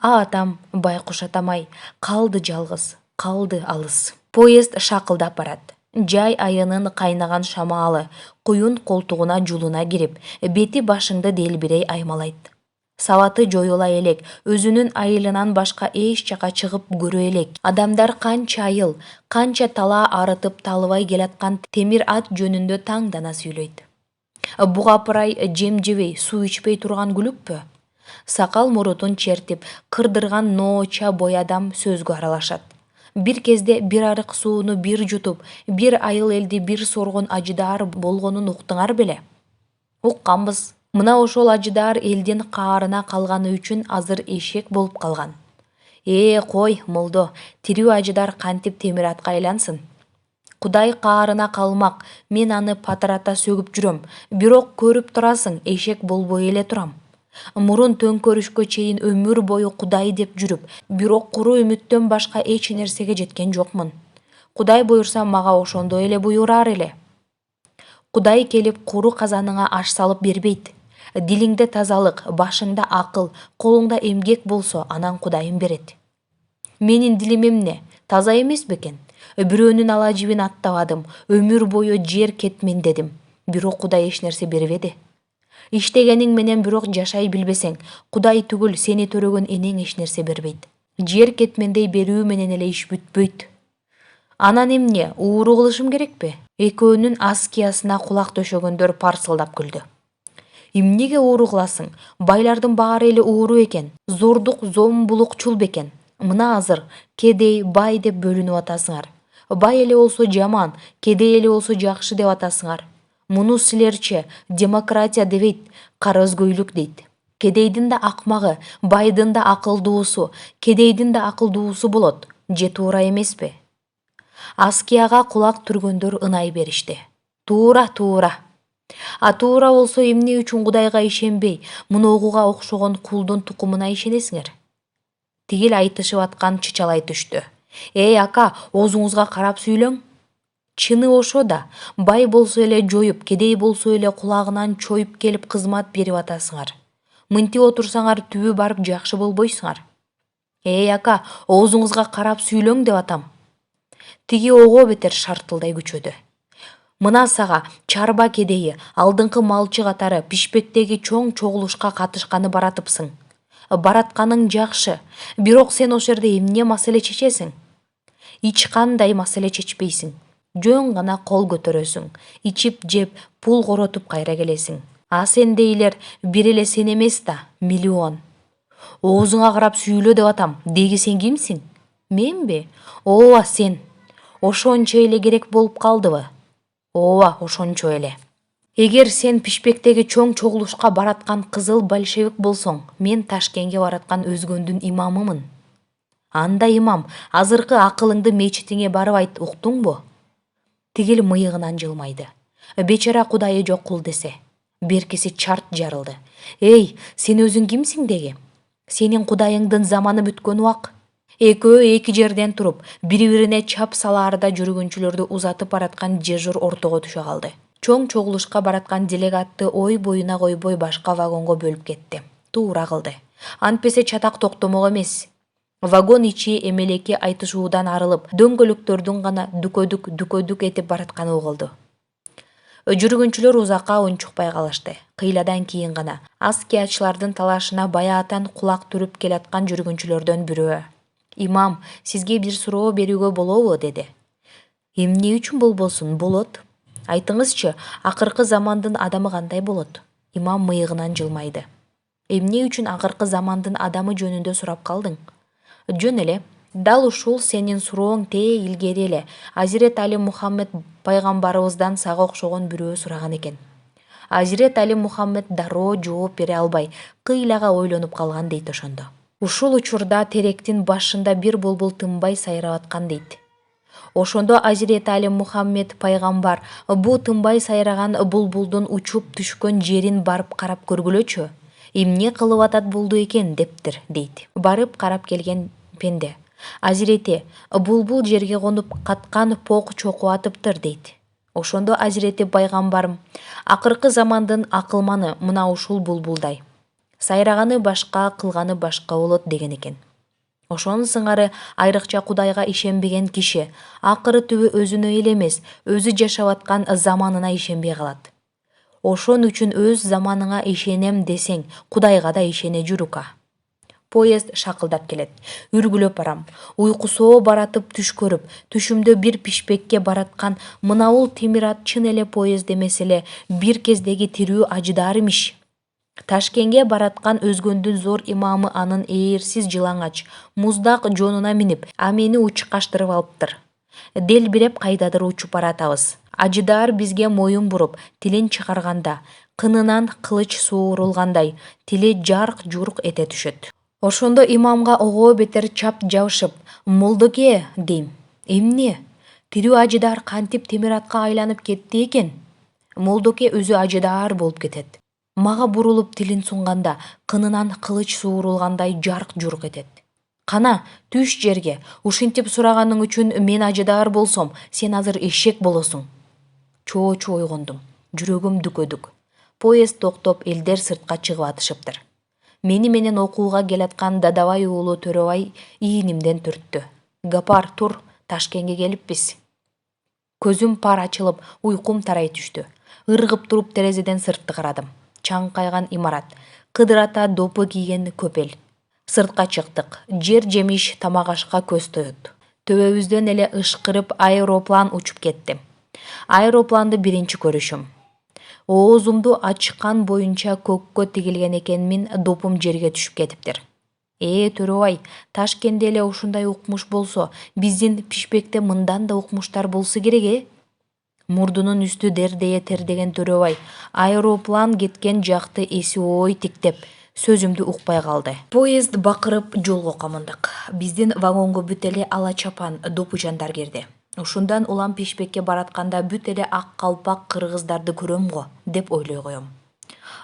Атам, байкуш атамай, калды жалгыз, калды алыс. Поезд шакылдап барат. Жай айынын кайнаган шамаалы, куюн колтугуна жулуна кирип, бети башыңды делбирей аймалайт. Сабаты жоюла элек, өзүнүн айылынан башка эч жака чыгып көрө элек. Адамдар канча айыл, канча талаа арытып талыбай келаткан темир ат жөнүндө таңдана сүйлөйт. Бугапырай жем жебей, суу ичпей турган күлүкпү? Сакал мурутун чертип, кырдырган нооча бой адам сөзгө аралашат. Бир кезде бир арык сууну бир жутуп, бир айыл элди бир соргон ажыдаар болгонун уктуңар беле? Укканбыз. Мына ошол ажыдаар элдин каарына калганы үчүн азыр эшек болуп калган. Кой, молдо, тирүү ажыдаар кантип темир атка айлансын? Кудай каарына калмак, мен аны патырата сөгүп жүрөм, бирок көрүп турасың, эшек болбой эле турам. Мурун төңкөрүшкө чейин өмүр бою Кудай деп жүрүп, бирок куру үмүттөн башка эч нерсеге жеткен жокмун. Кудай буйрса мага ошондой эле буйраар эле. Кудай келип куру казаныңа аш салып бербейт. Дилиңде тазалык, башыңда акыл, колуңда эмгек болсо, анан Кудайым берет. Менин дилим эмне? Таза эмес бекен? Бирөөнүн ала жибин аттабадым, өмүр бою жер кетмен дедим. Бирок Кудай эч нерсе бербеди. Иштегениң менен бирок жашай билбесең, Кудай түгүл сени төрөгөн энең эч нерсе бербейт. Жер кетмендей берүү менен эле иш бүтпөйт. Анан эмне, ууру кылышым керекпи? Экөөнүн аскиясына кулак төшөгөндөр парсылдап күлдү. Эмнеге ууру кыласың? Байлардын баары эле ууру экен. Зордук зомбулукчул бекен. Мына азыр кедей, бай деп бөлүнүп атасыңар. Бай эле болсо жаман, кедей эле болсо жакшы деп атасыңар. Муну силерче демократия дебейт, карызгөйлүк дейт. Кедейдин да акмагы, байдын да акылдуусу, кедейдин да акылдуусу болот. Же туура эмеспи? Аскияга кулак түргөндөр ынай беришти. Туура. Туура болсо эмне үчүн Кудайга ишенбей, муногуга окшогон кулдун тукумуна ишенесиңер? Тигил айтышып аткан чычалай түштү. Эй ака, оозуңузга карап сүйлөң. Чыны ошо да, бай болсо эле жоюп, кедей болсо эле кулагынан чоюп келип кызмат берип атасыңар. Мынтип отурсаңар түбү барып жакшы болбойсуңар. Эй ака, оозуңузга карап сүйлөң деп атам. Тиги ого бетер шартылдай күчөдү. Мына сага чарба кедейи, алдыңкы малчы катары Пишпектеги чоң чогулушка катышканы баратыпсың. Баратканың жакшы, бирок сен ошол жерде эмне маселе чечесиң? Эч кандай маселе чечпейсиң. Жөн гана кол көтөрөсүң, ичип жеп, пул коротуп кайра келесиң. А сендейлер бир эле сен эмес да, миллион. Оозуңа карап сүйлө деп атам. Деги сен кимсиң? Менби? Ооба сен. Ошончо эле керек болуп калдыбы? Ооба, ошончо эле. Эгер сен Пишпектеги чоң чогулушка бараткан кызыл большевик болсоң, мен Ташкентке бараткан өзгөндүн имамымын. Анда имам, азыркы акылыңды мечитиңе барып айт, уктуңбу? Тигил мыйыгынан жылмайды. Бечара Кудайы жок кул десе. Беркиси чарт жарылды. Эй, сен өзүң кимсиң деги? Сенин Кудайыңдын заманы бүткөн убак. Экөө эки жерден туруп, бири-бирине чап салаарда жүргүнчүлөрдү узатып бараткан дежур ортого түшө калды. Чоң чогулушка бараткан делегатты ой боюна койбой башка вагонго бөлүп кетти. Туура кылды. Антпесе чатак токтомок эмес. Вагон ичи эмелеки айтышуудан арылып, дөңгөлөктөрдүн гана дүкөдүк этип баратканы угулду. Жүргүнчүлөр узакка унчукпай калышты. Кыйладан кийин гана аскиячылардын талашына баяатан кулак түрүп келаткан жүргүнчүлөрдөн бирөө: «Имам, сизге бир суроо берүүгө болобу?» деди. «Эмне үчүн болбосун? Болот. Айтыңызчы, акыркы замандын адамы кандай болот?» Имам мыйыгынан жылмайды. «Эмне үчүн акыркы замандын адамы жөнүндө сурап калдың?» «Жөн эле. Дал ушул сенин сурооң илгери эле Азирет Али Мухаммед пайгамбарыбыздан сага окшогон бирөө сураган экен». Азирет Али Мухаммед дароо жооп бере албай, кыйлага ойлонуп калган дейт ошондо. Ушул учурда теректин башында бир булбул тынбай сайрап аткан дейт. Ошондо Азирет Али Мухаммед пайгамбар бу тынбай сайраган булбулдун учуп түшкөн жерин барып карап көргүлөчү. Эмне кылып атат булду экен дептир, дейт. Барып карап келген пенде: «Азирети, булбул жерге конуп каткан пок чокуп атыптыр», дейт. Ошондо Азирети пайгамбарым: «Акыркы замандын акылманы мына ушул булбулдай. Сайраганы башка, кылганы башка болот» деген экен. Ошонун сыңары айрыкча Кудайга ишенбеген киши акыры түбү өзүнө эле эмес, өзү жашап аткан заманына ишенбей калат. Ошон үчүн өз заманыңа ишенем десең, Кудайга да ишене жүрүка. Поезд шакылдап келет. Үргүлөп барам. Уйкусоо баратып түш көрүп, түшүмдө бир Пишпекке бараткан мынабул темир ат чын эле поезд эмес эле бир кездеги тирүү ажыдаар имиш. Ташкентке бараткан өзгөндүн зор имамы анын ээрсиз жылаңач, муздак жонуна минип, амени учкаштырып алыптыр. Делбиреп кайдадыр учуп баратабыз. Ажыдаар бизге моюн буруп, тилин чыгарганда, кынынан кылыч суурулгандай, тили жарк-журк эте түшөт. Ошондо имамга ого бетер чап жабышып: «Молдоке», дейм. «Эмне? Тирүү ажыдаар кантип темир атка айланып кетти экен?» Молдоке өзү ажыдаар болуп кетет. Мага бурулуп тилин сунганда, кынынан кылыч суурулгандай жарк-журк этет. «Кана, түш жерге. Ушинтип сураганың үчүн мен ажыдаар болсом, сен азыр эшек болосуң». Чоочу ойгондум. Жүрөгүм дүкөдүк. Поезд токтоп элдер сыртка чыгып атышыптыр. Мени менен окууга келаткан Дадабай уулу Төрөбай ийинимден түрттү. Гапар, тур, Ташкентке келиппиз. Көзүм пар ачылып, уйкум тарай түштү. Ыргып туруп терезеден сыртты карадым. Чаңкайган имарат, кыдырата допу кийген көпел. Сыртка чыктык. Жер жемиш тамак ашка көз тоет. Төбөбүздөн эле ышкырып аэроплан учуп кетти. Аэропланды биринчи көрүшүм. Оозумду ачкан боюнча көккө тигилген экенмин, допум жерге түшүп кетиптир. Төрөбай, Ташкентте эле ушундай укмуш болсо, биздин Пишпекте мындан да укмуштар болсо керек, Мурдунун үстү дердее тердеген Төрөбай аэроплан кеткен жакты эси ой тиктеп, сөзүмдү укпай калды. Поезд бакырып жолго комундук. Биздин вагонго бүт эле ала чапан допу жандар кирди. Ушундан улам Пишпекке баратканда бүт эле ак калпак кыргыздарды көрөм го, деп ойлой коем.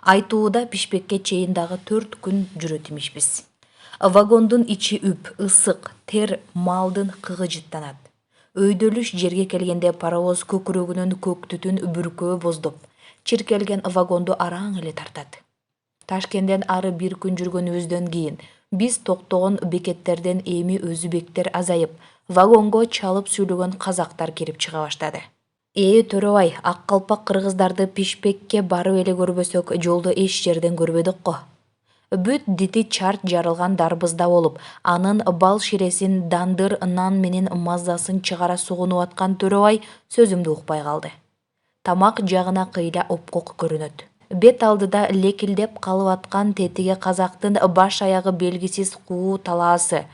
Айтууда Пишпекке чейин дагы 4 күн жүрөт имишпиз. Вагондун ичи үп, ысык, тер малдын кыгыжыттанат. Өйдөлүш жерге келгенде паровоз көкүрөгүнөн көк түтүн бүркөө боздоп, чиркелген вагонду араң эле тартат. Ташкенттен ары 1 күн жүргөнүбүздөн кийин биз токтогон бекеттерден эми өзбектер азайып, вагонго чалып сүйлөгөн казактар кирип чыга баштады. Төрөбай, ак калпак кыргыздарды Пишпекке барып эле көрбөсөк, жолдо эч жерден көрбөдүк го. Бүт дити чарт жарылган дарбызда болуп, анын бал ширесин, дандыр нан менен мазасын чыгара сугунуп аткан Төрөбай сөзүмдү укпай калды. Тамак жагына кыйла опкок көрүнөт. Бет алдыда лекилдеп калып аткан тетиге казактын баш аягы белгисиз куу талаасы,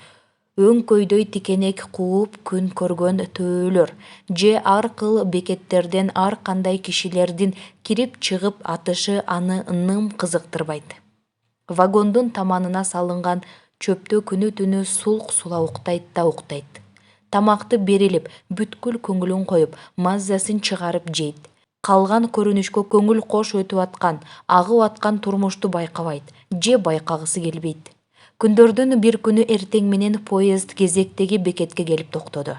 өңкөйдөй тикенек кууп күн көргөн төөлөр, же ар кыл бекеттерден ар кандай кишилердин кирип чыгып атышы аны ным кызыктырбайт. Вагондун таманына салынган чөптө күнү түнү сулк-сула уктайт да уктайт. Тамакты берилип, бүткүл көңүлүн коюп, мазасын чыгарып жейт. Калган көрүнүшкө көңүл кош өтүп аткан, агып аткан турмушту байкабайт, же байкагысы келбейт. Күндөрдүн бир күнү эртең менен поезд кезектеги бекетке келип токтоду.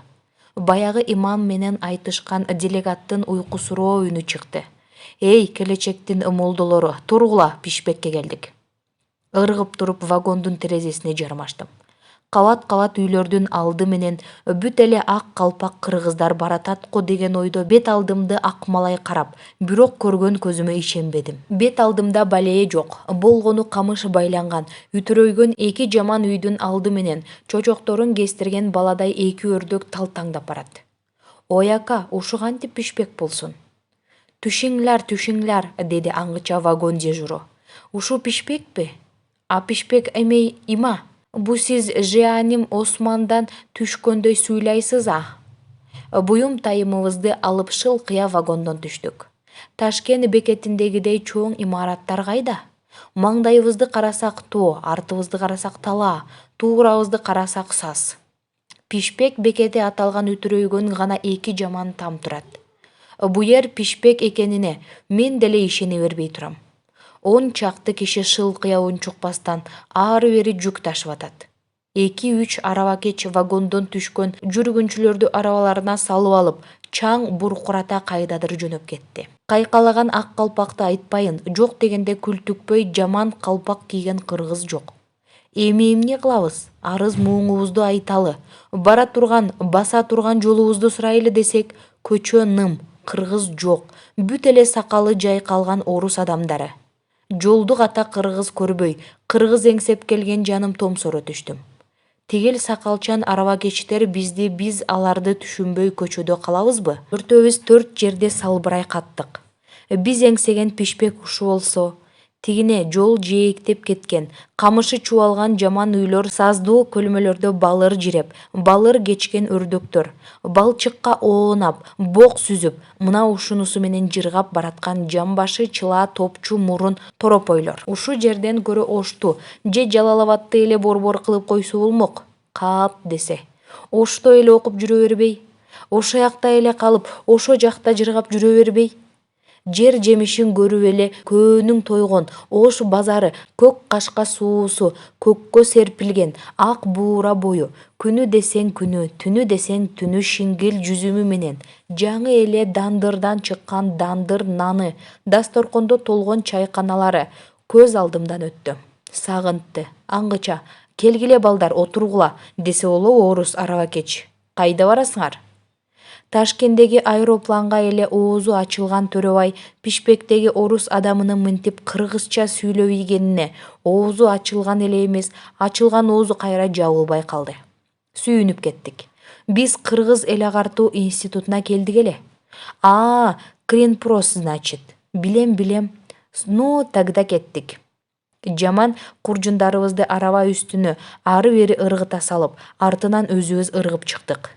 Баягы имам менен айтышкан делегаттын уйкусуроо үнү чыкты. Келечектин молдолору, тургула, Пишпекке келдик. Ыргып туруп вагондун терезесине жармаштым. Кабат-кабат үйлөрдүн алды менен бүт эле ак калпак кыргыздар баратат го деген ойдо бет алдымды акмалай карап, бирок көргөн көзүмө ишенбедим. Бет алдымда балее жок, болгону камыш байланган, үтүрөйгөн 2 жаман үйдүн алды менен чочокторун кестирген баладай 2 өрдөк талтаңдап барат. Ой ака, ушу кантип Пишпек болсун? Түшүңлөр, деди аңгыча вагон дежуру. Ушу Пишпекпи? А Пишпек эмей има? Бу сиз Жеаним Османдан түшкөндөй суйлайсыз, Буюм тайымыбызды алып шылкыя вагондон түштүк. Ташкент бекетиндегидей чоң имараттар кайда? Маңдайыбызды карасак тоо, артыбызды карасак тала, туурабызды карасак саз. Пишпек бекети аталган үтүрөйгөн гана 2 жаман там турат. Бу ер Пишпек экенине мен деле ишене бербей турам. 10 чакты киши шылкыя унчукпастан ары-бери жүк ташып атат. 2-3 арабакеч вагондон түшкөн жүргүнчүлөрдү арабаларына салып алып, чаң буркурата кайдадыр жөнөп кетти. Кайкалаган ак калпакты айтпайын, жок дегенде күлтүкпөй жаман калпак кийген кыргыз жок. Эми эмне кылабыз? Арыз муңубузду айталы. Бара турган, баса турган жолубузду сурайлы десек, көчө ным, кыргыз жок. Бүт эле сакалы жайкалган орус адамдары. Жолду ката кыргыз көрбөй, кыргыз эңсеп келген жаным томсоро түштүм. Тигил сакалчан арабакечтер бизди, биз аларды түшүнбөй көчөдө калабызбы? Төртөөбүз 4 жерде салбырай каттык. Биз эңсеген Пишпек ушу болсо, тигине жол жээктеп кеткен, камышы чубалган жаман үйлөр, саздуу көлмөлөрдө балыр жиреп, балыр кечкен өрдөктөр, балчыкка оонап, бок сүзүп, мына ушунусу менен жыргап бараткан жамбашы чыла топчу мурун торопойлор. Ушу жерден көрө Ошту же Жалалабадты эле борбор кылып койсо болмок. Каап десе, Ошто эле окуп жүрө бербей, ошо жакта эле калып, ошо жакта жыргап жүрө бербей. Жер жемишин көрүп эле көөнүң тойгон Ош базары, көк кашка суусу, көккө серпилген ак буура бою, күнү десең күнү, түнү десең түнү шингил жүзүмү менен, жаңы эле дандырдан чыккан дандыр наны, дасторкондо толгон чайканалары көз алдымдан өттү. Сагынтты, аңгыча, келгиле балдар, отургула, десе болобу орус арабакеч. Кайда барасыңар? Ташкендеги аэропланга эле оозу ачылган Төрөбай Пишпектеги орус адамынын мынтип кыргызча сүйлөп ийгенине оозу ачылган эле эмес, ачылган оозу кайра жабылбай калды. Сүйүнүп кеттик. Биз Кыргыз эл агартуу институтуна келдик эле. Кринпрос, значит. Билем. Ну, тогда кеттик. Жаман куржундарыбызды араба үстүнө ары-бери ыргыта салып, артынан өзүбүз ыргып чыктык.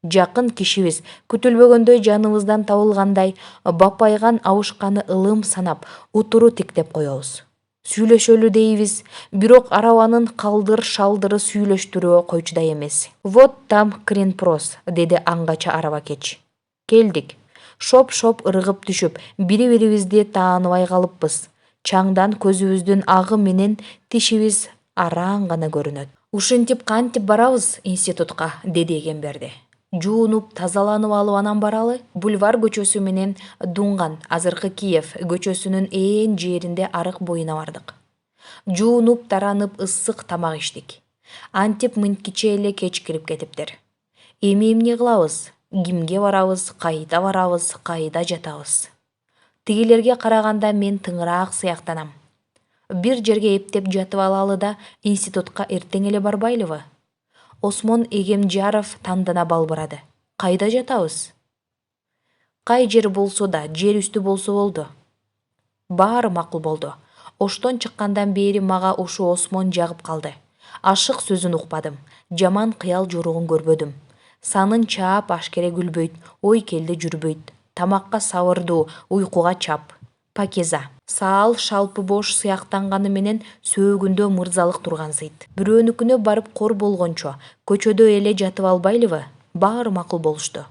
Жакын кишибиз күтүлбөгөндөй жаныбыздан табылгандай бапайган абышканы ылым санап, утуру тиктеп коебуз. Сүйлөшөлү дейбиз, бирок арабанын калдыр-шалдыры сүйлөштүрүүгө койчудай эмес. Вот там Кринпрос, деди аңгача арабакеч. Келдик. Шоп-шоп ыргып түшүп, бири-бирибизди тааныбай калыппыз. Чаңдан көзүбүздүн агы менен тишибиз араң гана көрүнөт. Ушинтип кантип барабыз институтка, деди Эгемберди. Жуунуп, тазаланып алып анан баралы. Бульвар көчөсү менен Дунган, азыркы Киев көчөсүнүн ээн жеринде арык боюна бардык. Жуунуп, таранып, ысык тамак иштик. Антип-мынткиче эле кеч кирип кетиптир. Эми эмне кылабыз? Кимге барабыз, кайда жатабыз? Тигилерге караганда мен тыңыраак сыяктанам. Бир жерге эптеп жатып алалы да институтка эртең эле барбайлыбы? Осмон Эгемжаров тандана балбырады. Кайда жатабыз? Кай жер болсо да, жер үстү болсо болду. Баары макул болду. Оштон чыккандан бери мага ушу Осмон жагып калды. Ашык сөзүн укпадым, жаман кыял жоругун көрбөдүм. Санын чаап ашкере күлбөйт, ой келди жүрбөйт. Тамакка сабырдуу, уйкуга чап. Пакиза. Саал шалпы бош сыяктанганы менен сөөгүндө мырзалык тургансыйт. Бирөөнүкүнө барып кор болгончо көчөдө эле жатып албайлыбы? Баары макул болушту.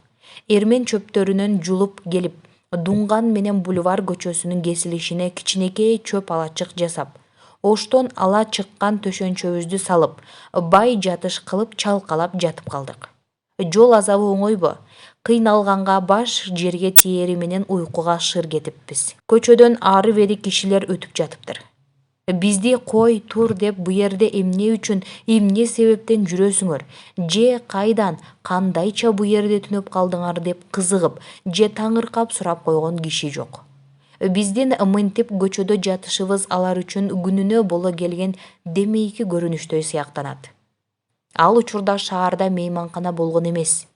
Эрмен чөптөрүнөн жулуп келип, Дунган менен Бульвар көчөсүнүн кесилишине кичинекей чөп алачык жасап, Оштон ала чыккан төшөнчөбүздү салып, бай жатыш кылып чалкалап жатып калдык. Жол азабы оңойбу? Кыйналганга баш жерге тиери менен уйкуга шыр кетиппиз. Көчөдөн ары-бери кишилер өтүп жатыптыр. Бизди кой, тур деп бу жерде эмне үчүн, эмне себептен жүрөсүңөр? Же кайдан, кандайча бу жерде түнөп калдыңар деп кызыгып, же таңыркап сурап койгон киши жок. Биздин мынтип көчөдө жатышыбыз алар үчүн күнүнө боло келген демейки көрүнүштөй сыяктанат. Ал учурда шаарда мейманкана болгон эмес.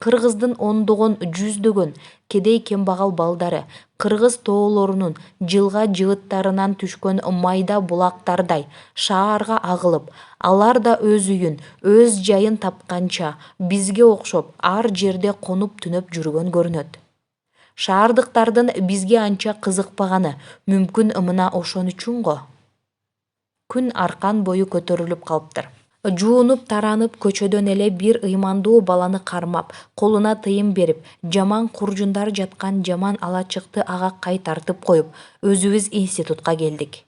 Кыргыздын ондогон, жүздөгөн кедей кембагал балдары кыргыз тоолорунун жылга жыбыттарынан түшкөн майда булактардай шаарга агылып, алар да өз үйүн, өз жайын тапканча бизге окшоп ар жерде конуп түнөп жүргөн көрүнөт. Шаардыктардын бизге анча кызыкпаганы мүмкүн мына ошон үчүн го. Күн аркан бою көтөрүлүп калыптыр. Жуунуп таранып көчөдөн эле бир ыймандуу баланы кармап, колуна тыйым берип, жаман куржундар жаткан жаман алачыкты ага кайтартып коюп, өзүбүз институтка келдик.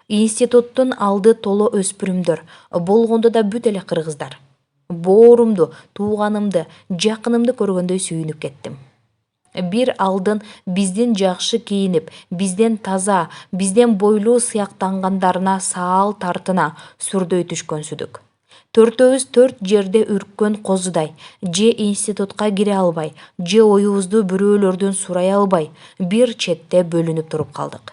Институттун алды толо өспүрүмдөр, болгондо да бүт эле кыргыздар. Боорумду, тууганымды, жакынымды көргөндөй сүйүнүп кеттим. Бир алдын биздин жакшы кийинип, бизден таза, бизден бойлуу сыяктангандарына саал тартына сүрдөй түшкөнсүдүк. Төртөөбүз төрт жерде үрккөн козудай, же институтка кире албай, же оюбузду бирөөлөрдөн сурай албай, бир четте бөлүнүп туруп калдык.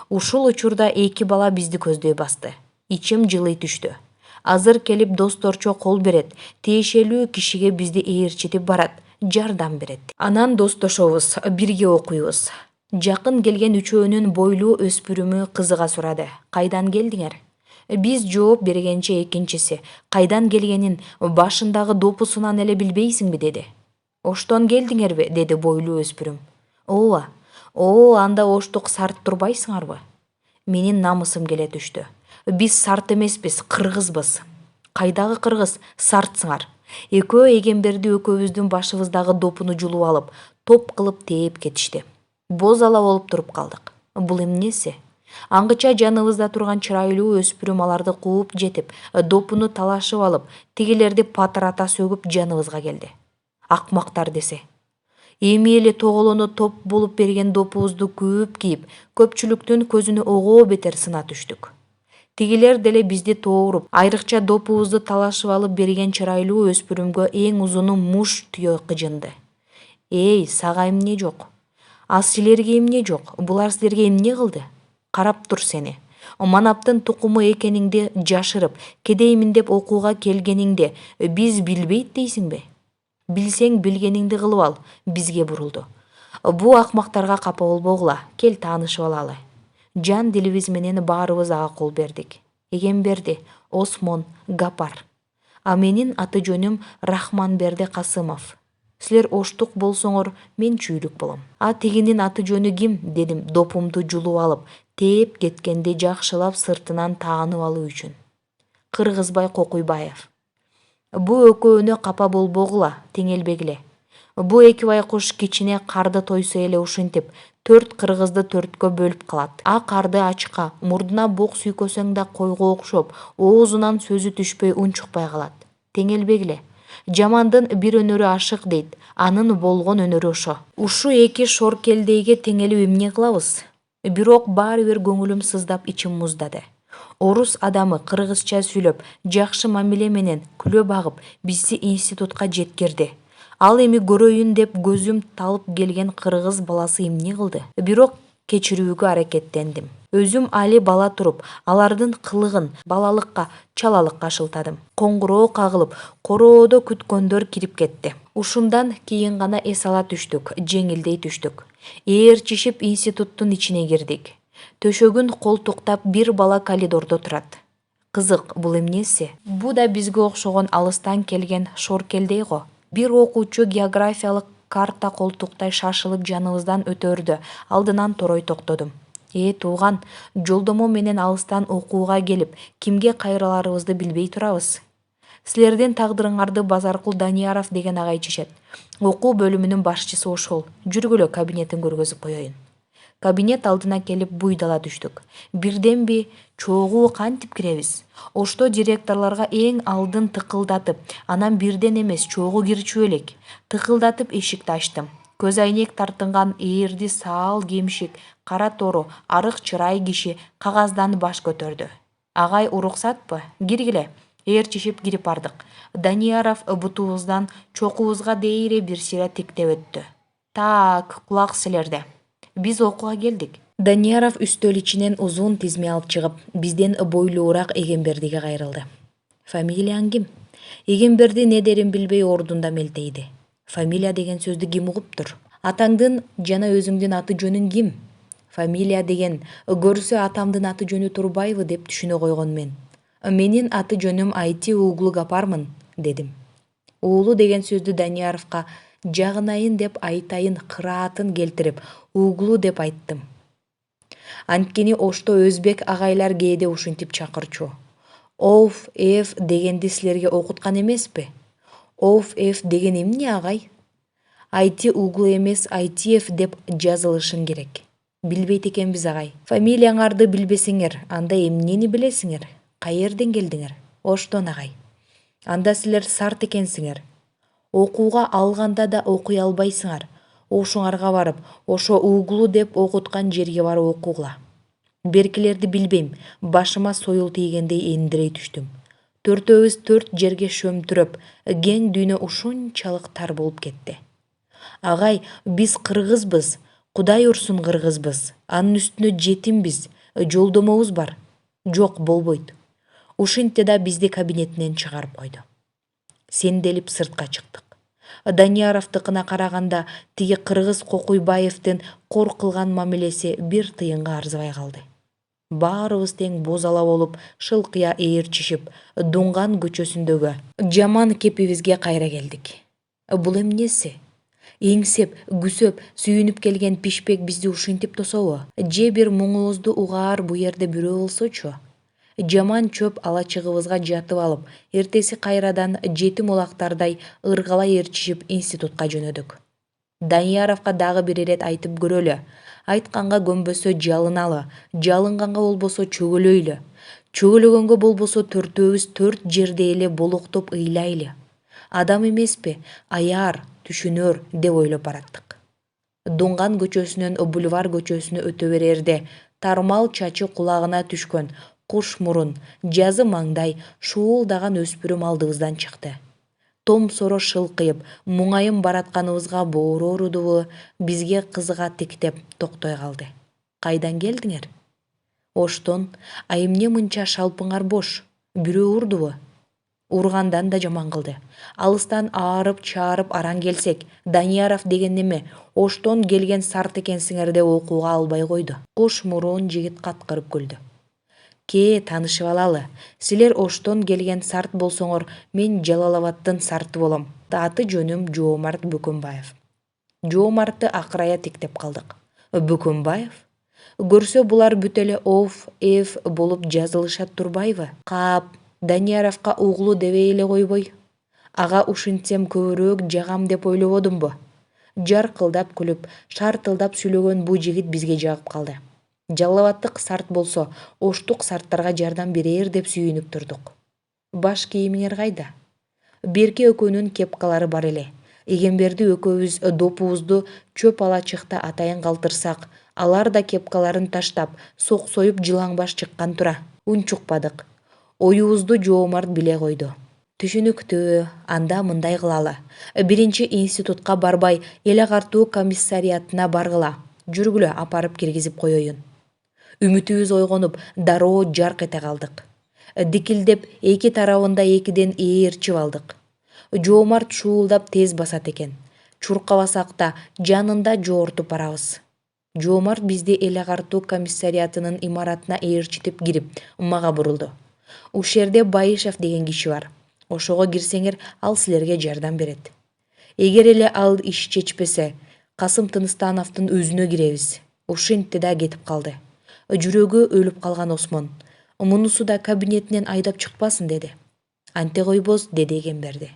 Ушул учурда эки бала бизди көздөй басты. Ичим жылый түштү. Азыр келип досторчо кол берет, тиешелүү кишиге бизди ээрчитип барат, жардам берет. Анан достошобуз, бирге окуйбуз. Жакын келген үчөөнүн бойлуу өспүрүмү кызыга сурады. Кайдан келдиңер? Биз жооп бергенче экинчиси, кайдан келгенин башындагы допусунан эле билбейсиңби, деди. Оштон келдиңерби, деди бойлуу өспүрүм. Ооба. Анда оштук сарт турбайсыңарбы? Менин намысым келе түштү. Биз сарт эмеспиз, кыргызбыз. Кайдагы кыргыз, сартсыңар. Экөө Эгемберди экөөбүздүн башыбыздагы допуну жулуп алып, топ кылып тээп кетишти. Боз ала болуп туруп калдык. Бул эмнеси? Аңгыча жаныбызда турган чырайлуу өспүрүм аларды кууп жетип, допуну талашып алып, тигилерди патырата сөгүп жаныбызга келди. Акмактар десе. Эми эле тоголоно топ болуп берген допубузду күйүп кийип, көпчүлүктүн көзүнө ого бетер сына түштүк. Тигилер деле бизди тооруп, айрыкча допубузду талашып алып берген чырайлуу өспүрүмгө эң узуну муш түйө кыжынды. Эй, сага эмне жок? Силерге эмне жок? Булар силерге эмне кылды? Карап тур сени. Манаптын тукуму экениңди жашырып, кедеймин деп окууга келгениңди биз билбейт дейсиңби? Билсең билгениңди кылып ал, бизге бурулду. Бу акмактарга капа болбогула, кел таанышып алалы. Жан дилибиз менен баарыбыз ага кол бердик. Эгемберди, Осмон, Гапар. Менин аты жөнүм Рахманберди Касымов. Силер оштук болсоңор, мен чүйлүк болом. Тигинин аты жөнү ким? Дедим, допумду жулуп алып, тээп кеткенди жакшылап сыртынан таанып алуу үчүн. Кыргызбай Кокуйбаев. Бу экөөнө капа болбогула, теңелбегиле. Бу эки байкуш кичине карды тойсо эле ушинтип, 4 кыргызды 4кө бөлүп калат. Карды ачка, мурдуна бок сүйкөсөң да койго окшоп, оозунан сөзү түшпөй унчукпай калат. Теңелбегиле. Жамандын бир өнөрү ашык дейт, анын болгон өнөрү ошо. Ушу эки шоркелдейге теңелип эмне кылабыз? Бирок баары бир көңүлүм сыздап, ичим муздады. Орус адамы кыргызча сүйлөп, жакшы мамиле менен күлө багып, бизди институтка жеткирди. Ал эми көрөйүн деп көзүм талып келген кыргыз баласы эмне кылды? Бирок кечирүүгө аракеттендим. Өзүм али бала туруп, алардын кылыгын балалыкка, чалалыкка шылтадым. Коңгуроо кагылып, короодо күткөндөр кирип кетти. Ушундан кийин гана эс ала түштүк, жеңилдей түштүк. Ээрчишип институттун ичине кирдик. Төшөгүн колтуктап бир бала коридордо турат. Кызык, бул эмнеси? Бу да бизге окшогон алыстан келген шоркелдей го. Бир окуучу географиялык карта колтуктай шашылып жаныбыздан өтөрдө, алдынан торой токтодум. Тууган, жолдомо менен алыстан окууга келип, кимге кайрыларыбызды билбей турабыз. Силердин тагдырыңарды Базаркул Данияров деген агай чечет. Окуу бөлүмүнүн башчысы ошол. Жүргүлө, кабинетин көргөзүп коеюн. Кабинет алдына келип буйдала түштүк. Бирденби чогуу кантип киребиз? Ошто директорлорго эң алдын тыкылдатып, анан бирден эмес чогуу кирчү элек. Тыкылдатып эшикти ачтым. Көз айнек тартынган ээрди саал кемшик, кара тору, арык чырай киши кагаздан баш көтөрдү. Агай, уруксатпы? Киргиле. Ээрчишип кирип бардык. Данияров бутубуздан чокубузга дейре бир сыйра тиктеп өттү. Так, кулак силерде. Биз окууга келдик. Данияров үстөл ичинен узун тизме алып чыгып, бизден бойлуураак Эгембердиге кайрылды. Фамилияң ким? Эгемберди не дерин билбей ордунда мелтейди. Фамилия деген сөздү ким угуптур? Атаңдын жана өзүңдүн аты жөнүң ким? Фамилия деген көрсө атамдын аты жөнү Турбаева деп түшүнө койгон мен. Менин аты жөнүм Айти уулу Гапармын, дедим. Уулу деген сөздү Данияровка жагынайын деп айтайын кыраатын келтирип, углу деп айттым. Анткени ошто өзбек агайлар кээде ушинтип чакырчу. Оф, эф дегенди силерге окуткан эмеспи? Оф, эф деген эмне, агай? Айти углу эмес, Айтиев деп жазылышың керек. Билбейт экенбиз, агай. Фамилияңарды билбесеңер, анда эмнени билесиңер? Каерден келдиңер? Оштон, агай. Анда силер сарт экенсиңер. Окууга алганда да окуй албайсыңар. Ошуңарга барып, ошо углу деп окуткан жерге барып окугула. Беркилерди билбейм, башыма союл тийгендей эндирей түштүм. Төртөөбүз 4 жерге шөмтүрөп, кең дүйнө ушунчалык тар болуп кетти. Агай, биз кыргызбыз, Кудай урсун кыргызбыз, анын үстүнө жетимбиз, жолдомобуз бар. Жок, болбойт. Ушинтти да бизди кабинетинен чыгарып койду. Сенделип сыртка чыктык. Данияровдукуна караганда тиги кыргыз Кокуйбаевдин кор кылган мамилеси бир тыйынга арзыбай калды. Баарыбыз тең боз ала болуп, шылкыя ээрчишип, Дунган көчөсүндөгү жаман кепибизге кайра келдик. Бул эмнеси? Эңсеп, күсөп, сүйүнүп келген пишпек бизди ушинтип тособу? Же бир муңубузду угаар бу жерде бирөө болсочу? Жаман чөп алачыгыбызга жатып алып, эртеси кайрадан жетим улактардай ыргалай ээрчишип институтка жөнөдүк. Данияровка дагы бир ирет айтып көрөлү. Айтканга көнбөсө жалыналы, жалынганга болбосо чөгөлөйлү. Чөгөлөгөнгө болбосо төртөөбүз төрт жерде эле болоктоп ыйлайлы. Адам эмеспи, аяр, түшүнөр деп ойлоп бараттык. Дуңган көчөсүнөн Бульвар көчөсүнө өтө берерде тармал чачы кулагына түшкөн куш мурун, жазы маңдай шуулдаган өспүрүм алдыбыздан чыкты. Том соро шылкыйып, муңайым баратканыбызга боору оорудубу, бизге кызыга тиктеп токтой калды. Кайдан келдиңер? Оштон, а эмне мынча шалпыңар бош? Бирөө урдубу? Ургандан да жаман кылды. Алыстан аарып чаарып араң келсек, Данияров деген неме, Оштон келген сарт экенсиңер деп окууга албай койду. Куш мурун жигит каткырып күлдү. Таанышып алалы. Силер Оштон келген сарт болсоңор, мен Жалалабадтын сарты болом. Аты жөнүм Жоомарт Бөкөнбаев. Жоомартты акырая тиктеп калдык. Бөкөнбаев? Көрсө булар бүт эле ов, эф болуп жазылышат турбайбы? Кап, Данияровка угулу дебей эле койбой. Ага ушинтсем көбүрөөк жагам деп ойлободумбу? Жаркылдап күлүп, шартылдап сүйлөгөн бу жигит бизге жагып калды. Жалалабадтык сарт болсо, Оштук сарттарга жардам берер деп сүйүнүп турдук. Баш кийимиңер кайда? Берке экөөнүн кепкалары бар эле. Эгемберди экөөбүз допубузду чөп ала чыкта атайын калтырсак, алар да кепкаларын таштап, соксоюп жылаңбаш чыккан тура. Унчукпадык. Оюбузду Жоомарт биле койду. Түшүнүктүү, анда мындай кылалы. Биринчи институтка барбай, эл агартуу комиссариатына баргыла. Жүргүлө, апарып киргизип коеюн. Үмүтүбүз ойгонуп, дароо жарк эте калдык. Дикилдеп, эки тарабында экиден ээрчип алдык. Жоомарт шуулдап тез басат экен. Чуркабасак да жанында жоортуп барабыз. Жоомарт бизди эл агартуу комиссариатынын имаратына ээрчитип кирип, мага бурулду. Ушерде Байышев деген киши бар. Ошого кирсеңер, ал силерге жардам берет. Эгер эле ал иш чечпесе, Касым Тыныстановдун өзүнө киребиз. Ушинтти да кетип калды. Жүрөгү өлүп калган Осмон. Мунусу да кабинетинен айдап чыкпасын деди. Анте койбоз, деди Эгемберди.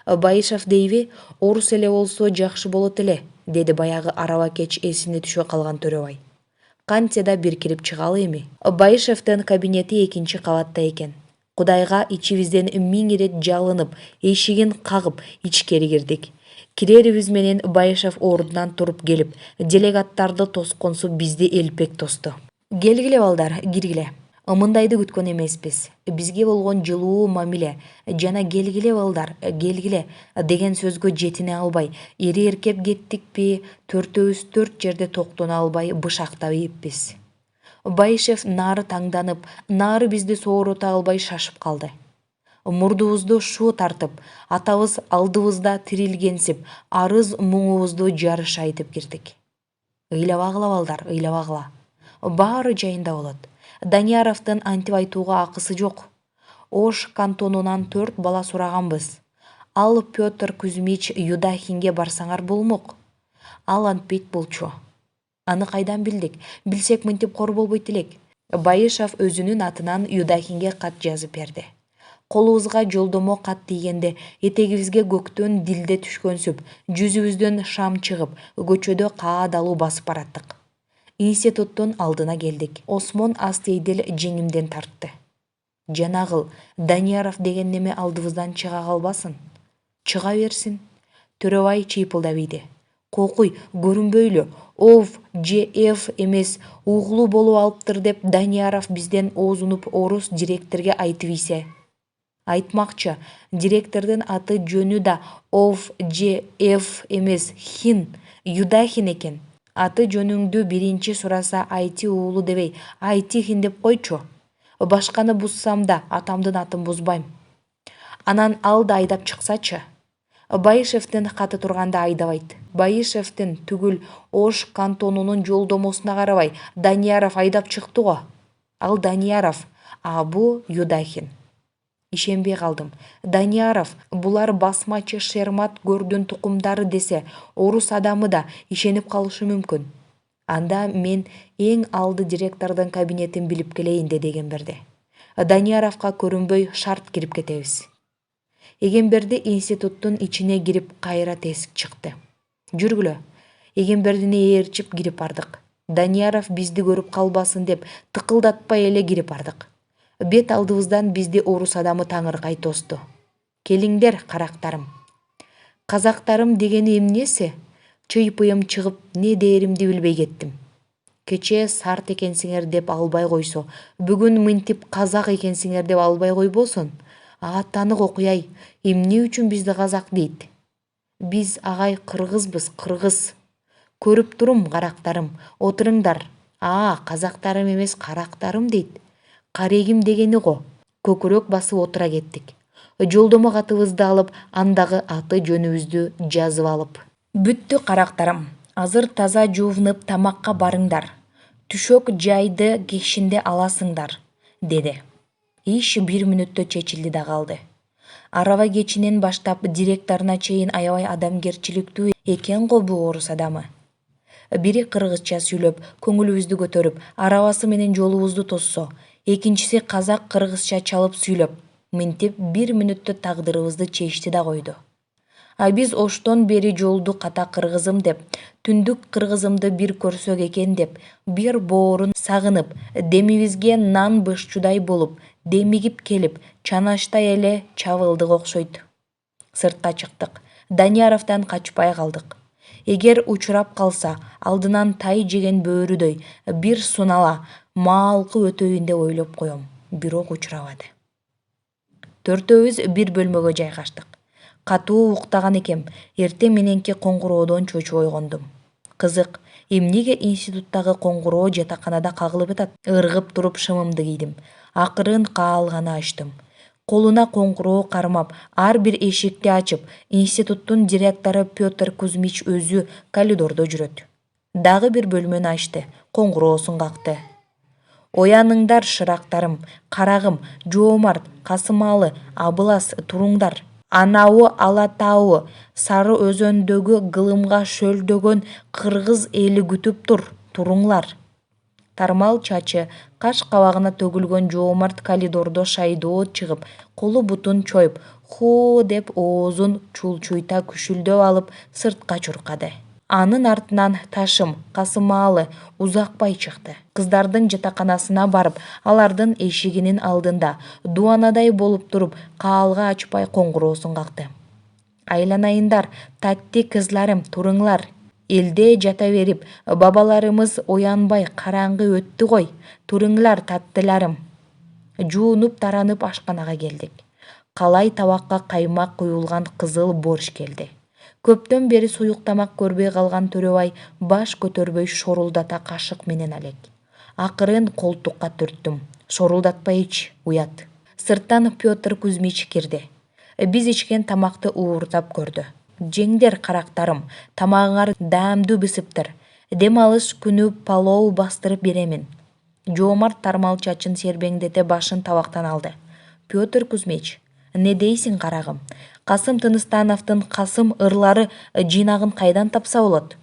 Байышев дейби, орус эле болсо жакшы болот эле, деди баягы араба кеч эсине түшө калган Төрөбай. Кантсе да бир кирип чыгалы эми. Байышевдин кабинети экинчи кабатта экен. Кудайга ичибизден 1000 ирет жалынып, эшигин кагып, ичкери кирдик. Кирерибиз менен Байышев ордунан туруп келип, делегаттарды тосконсуп бизди элпек тосту. Келгиле балдар, киргиле. Мындайды күткөн эмеспиз. Бизге болгон жылуу мамиле жана келгиле балдар, келгиле деген сөзгө жетине албай, ири эркеп кеттикпи, төртөөбүз төрт жерде токтоно албай бышактап ийиппиз. Байышев нары таңданып, нары бизди соорота албай шашып калды. Мурдубузду шуу тартып, атабыз алдыбызда тирилгенсип, арыз муңубузду жарыша айтып кирдик. Ыйлабагыла балдар, ыйлабагыла. Баары жайында болот. Данияровдун антип айтууга акысы жок. Ош кантонунан 4 бала сураганбыз. Ал Петр Кузьмич Юдахинге барсаңар болмок. Ал антпейт болчу. Аны кайдан билдик? Билсек мынтип кор болбойт элек. Байышев өзүнүн атынан Юдахинге кат жазып берди. Колубузга жолдомо кат тийгенде этегибизге көктөн дилде түшкөнсүп, жүзүбүздөн шам чыгып, көчөдө каадалуу басып бараттык. Институттун алдына келдик. Осмон астейдил жеңимден тартты. Жанагыл, Данияров деген неме алдыбыздан чыга калбасын. Чыга берсин. Төрөбай чыйпылдап ийди. Кокуй, көрүнбөйлү, ов, же эф эмес, угулу болуп алыптыр деп Данияров бизден оозунуп орус директорге айтып ийсе. Айтмакчы, директордун аты жөнү да ов, же эф эмес, Хин, Юдахин экен. Аты жөнүңдү биринчи сураса Айти уулу дебей, Айти Хин деп койчу. Башканы бузсам да атамдын атын бузбайм. Анан ал да айдап чыксачы. Байышевдин каты турганда айдабайт. Байышевдин түгүл Ош кантонунун жолдомосуна карабай Данияров айдап чыкты го. Ал Данияров, а бу Юдахин. Ишенбей калдым. Данияров, булар басмачы Шермат Көрдүн тукумдары десе, орус адамы да ишенип калышы мүмкүн. Анда мен эң алды директордун кабинетин билип келейин, деди Эгемберди. Данияровка көрүнбөй шарт кирип кетебиз. Эгемберди институттун ичине кирип кайра тесик чыкты. Жүргүлө. Эгембердине ээрчип кирип бардык. Данияров бизди көрүп калбасын деп тыкылдатпай эле кирип бардык. Бет алдыбыздан бизди орус адамы таңыркай тосту. Келиңдер, карактарым. Казактарым дегени эмнеси? Чыйпыйым чыгып не дээримди билбей кеттим. Кечээ сарт экенсиңер деп албай койсо, бүгүн мынтип казак экенсиңер деп албай койбосун. Танык окуяй, эмне үчүн бизди казак дейт? Биз агай кыргызбыз, кыргыз. Көрүп турум, карактарым, отурыңдар. Казактарым эмес, карактарым дейт. Карегим дегени го. Көкүрөк басып отура кеттик. Жолдомо катыбызды алып, андагы аты жөнүбүздү жазып алып. Бүттү, карактарым. Азыр таза жуунуп тамакка барыңдар. Түшөк жайды кешинде аласыңдар, деди. Иш 1 мүнөттө чечилди да калды. Араба кечинен баштап директоруна чейин аябай адамгерчиликтүү экен го бул орус адамы. Бири кыргызча сүйлөп, көңүлүбүздү көтөрүп, арабасы менен жолубузду тоссо, экинчиси казак кыргызча чалып сүйлөп, мынтип 1 мүнөттө тагдырыбызды чечти да койду. Биз оштон бери жолду ката кыргызым деп, түндүк кыргызымды бир көрсөк экен деп, бир боорун сагынып, демибизге нан бышчудай болуп, демигип келип, чанаштай эле чабылдык окшойт. Сыртка чыктык. Данияровдон качпай калдык. Эгер учурап калса, алдынан тай жеген бөөрүдөй бир сунала маалкы өтөйүн деп ойлоп коем. Бирок учурабады. Төртөөбүз бир бөлмөгө жайгаштык. Катуу уктаган экем, эртең мененки коңгуроодон чочуп ойгондум. Кызык, эмнеге институттагы коңгуроо жатаканада кагылып атат? Ыргып туруп шымымды кийдим. Акырын каалганы ачтым. Колуна коңгуроо кармап, ар бир эшикти ачып, институттун директору Петр Кузьмич өзү коридордо жүрөт. Дагы бир бөлмөнү ачты, коңгуроосун какты. Ояныңдар, шырактарым, карагым, жоомарт, Касымалы, Абылас, туруңдар. Анауы Алатауы, Сары өзөндөгү гылымга шөлдөгөн кыргыз эли күтүп тур, туруңлар. Тармал чачы, каш кабагына төгүлгөн жоомарт коридордо шайдоо чыгып, колу бутун чоюп, хуу деп оозун чулчуйта күшүлдөп алып сыртка чуркады. Анын артынан Ташым, Касымалы узакпай чыкты. Кыздардын жатаканасына барып, алардын эшигинин алдында дубанадай болуп туруп, каалга ачпай коңгуроосун какты. Айланайындар, татти кызларым, туруңлар. Элде жата берип, бабаларымыз оянбай караңгы өттү гой. Туруңлар, таттыларым. Жуунуп таранып ашканага келдик. Калай табакка каймак куюлган кызыл борщ келди. Көптөн бери суюк тамак көрбөй калган Төрөбай баш көтөрбөй шорулдата кашык менен алек. Акырын колтукка түрттүм. Шорулдатпай ич, уят. Сырттан Петр Кузьмич кирди. Биз ичкен тамакты уурдап көрдү. Жеңдер, карактарым, тамагыңар даамдуу бысыптыр. Дем алыш күнү палоо бастырып беремин. Жоомарт тармал чачын сербеңдете башын табактан алды. Петр Кузьмич, не дейсиң, карагым? Касым Тыныстановдун Касым ырлары жыйнагын кайдан тапса болот?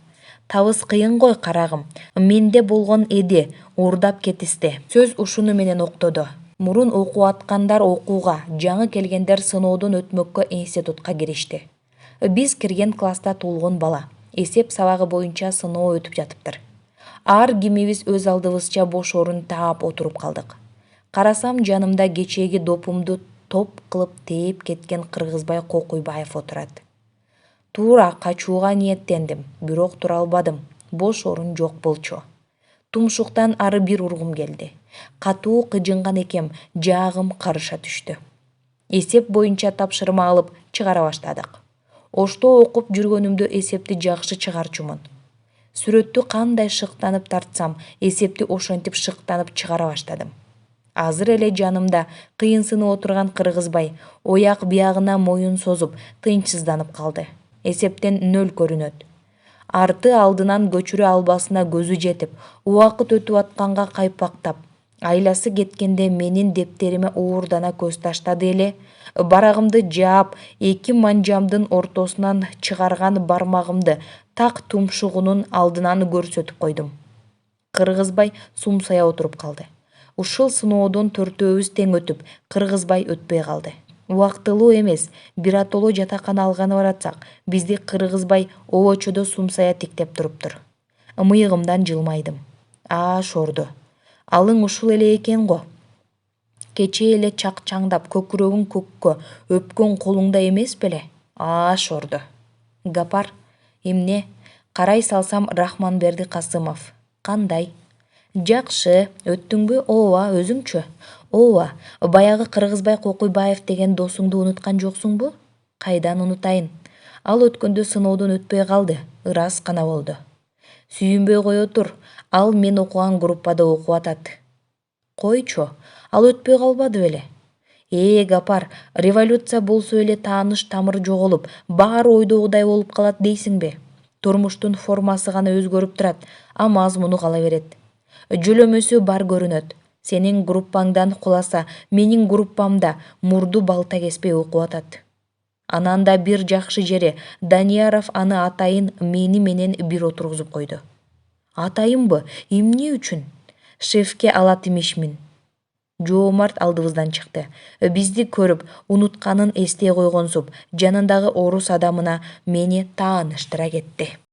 Табыс кыйын гой, карагым. Менде болгон эди, уурдап кетисти. Сөз ушуну менен октоду. Мурун окуп аткандар окууга, жаңы келгендер сыноодон өтмөккө институтка киришти. Биз кирген класста толгон бала. Эсеп сабагы боюнча сыноо өтүп жатыптыр. Ар кимибиз өз алдыбызча бош орун таап отуруп калдык. Карасам, жанымда кечеги допумду топ кылып тээп кеткен Кыргызбай Кокуйбаев отурат. Туура качууга ниеттендим, бирок тура албадым. Бош орун жок болчу. Тумшуктан ары бир ургум келди. Катуу кыжынган экем, жаагым карыша түштү. Эсеп боюнча тапшырма алып чыгара баштадык. Ошто окуп жүргөнүмдө эсепти жакшы чыгарчумун. Сүрөттү кандай шыктанып тартсам, эсепти ошентип шыктанып чыгара баштадым. Азыр эле жанымда кыйынсынып отурган Кыргызбай ояк биягына моюн созуп, тынчсызданып калды. Эсептен 0 көрүнөт. Арты алдынан көчүрө албасына көзү жетип, убакыт өтүп атканга кайпактап, айласы кеткенде менин дептериме уурдана көз таштады эле, барагымды жаап, 2 манжамдын ортосунан чыгарган бармагымды так тумшугунун алдынан көрсөтүп койдум. Кыргызбай сумсая отуруп калды. Ушул сыноодон 4-өөбүз тең өтүп, Кыргызбай өтпөй калды. Убактылуу эмес, биротоло жатакана алганы баратсак, бизди кыргызбай обочодо сумсая тиктеп туруптур. Мыйыгымдан жылмайдым. Шорду. Алың ушул эле экен го. Кечээ эле чакчаңдап көкүрөгүң көккө өпкөн колуңда эмес беле? Шорду. Гапар, эмне? Карай салсам Рахманберди Касымов. Кандай? Жакшы, өттүңбү? Ооба, өзүңчү? Ооба, баягы Кыргызбай Кокуйбаев деген досуңду унуткан жоксуңбу? Кайдан унутайын? Ал өткөндө сыноодон өтпөй калды, ырас гана болду. Сүйүнбөй кое тур, ал мен окуган группада окуп атат. Койчу, ал өтпөй калбады беле? Гапар, революция болсо эле тааныш тамыр жоголуп, баары ойдогудай болуп калат дейсиңби? Турмуштун формасы гана өзгөрүп турат, а мазмуну кала берет. Жөлөмөсү бар көрүнөт. Сенин группаңдан куласа, менин группамда мурду балта кеспей окуп атат. Анан да бир жакшы жери, Данияров аны атайын мени менен бир отургузуп койду. Атайынбы? Эмне үчүн? Шефке алат имишмин. Жоомарт алдыбыздан чыкты. Бизди көрүп, унутканын эстей койгонсуп, жанындагы орус адамына мени тааныштыра кетти.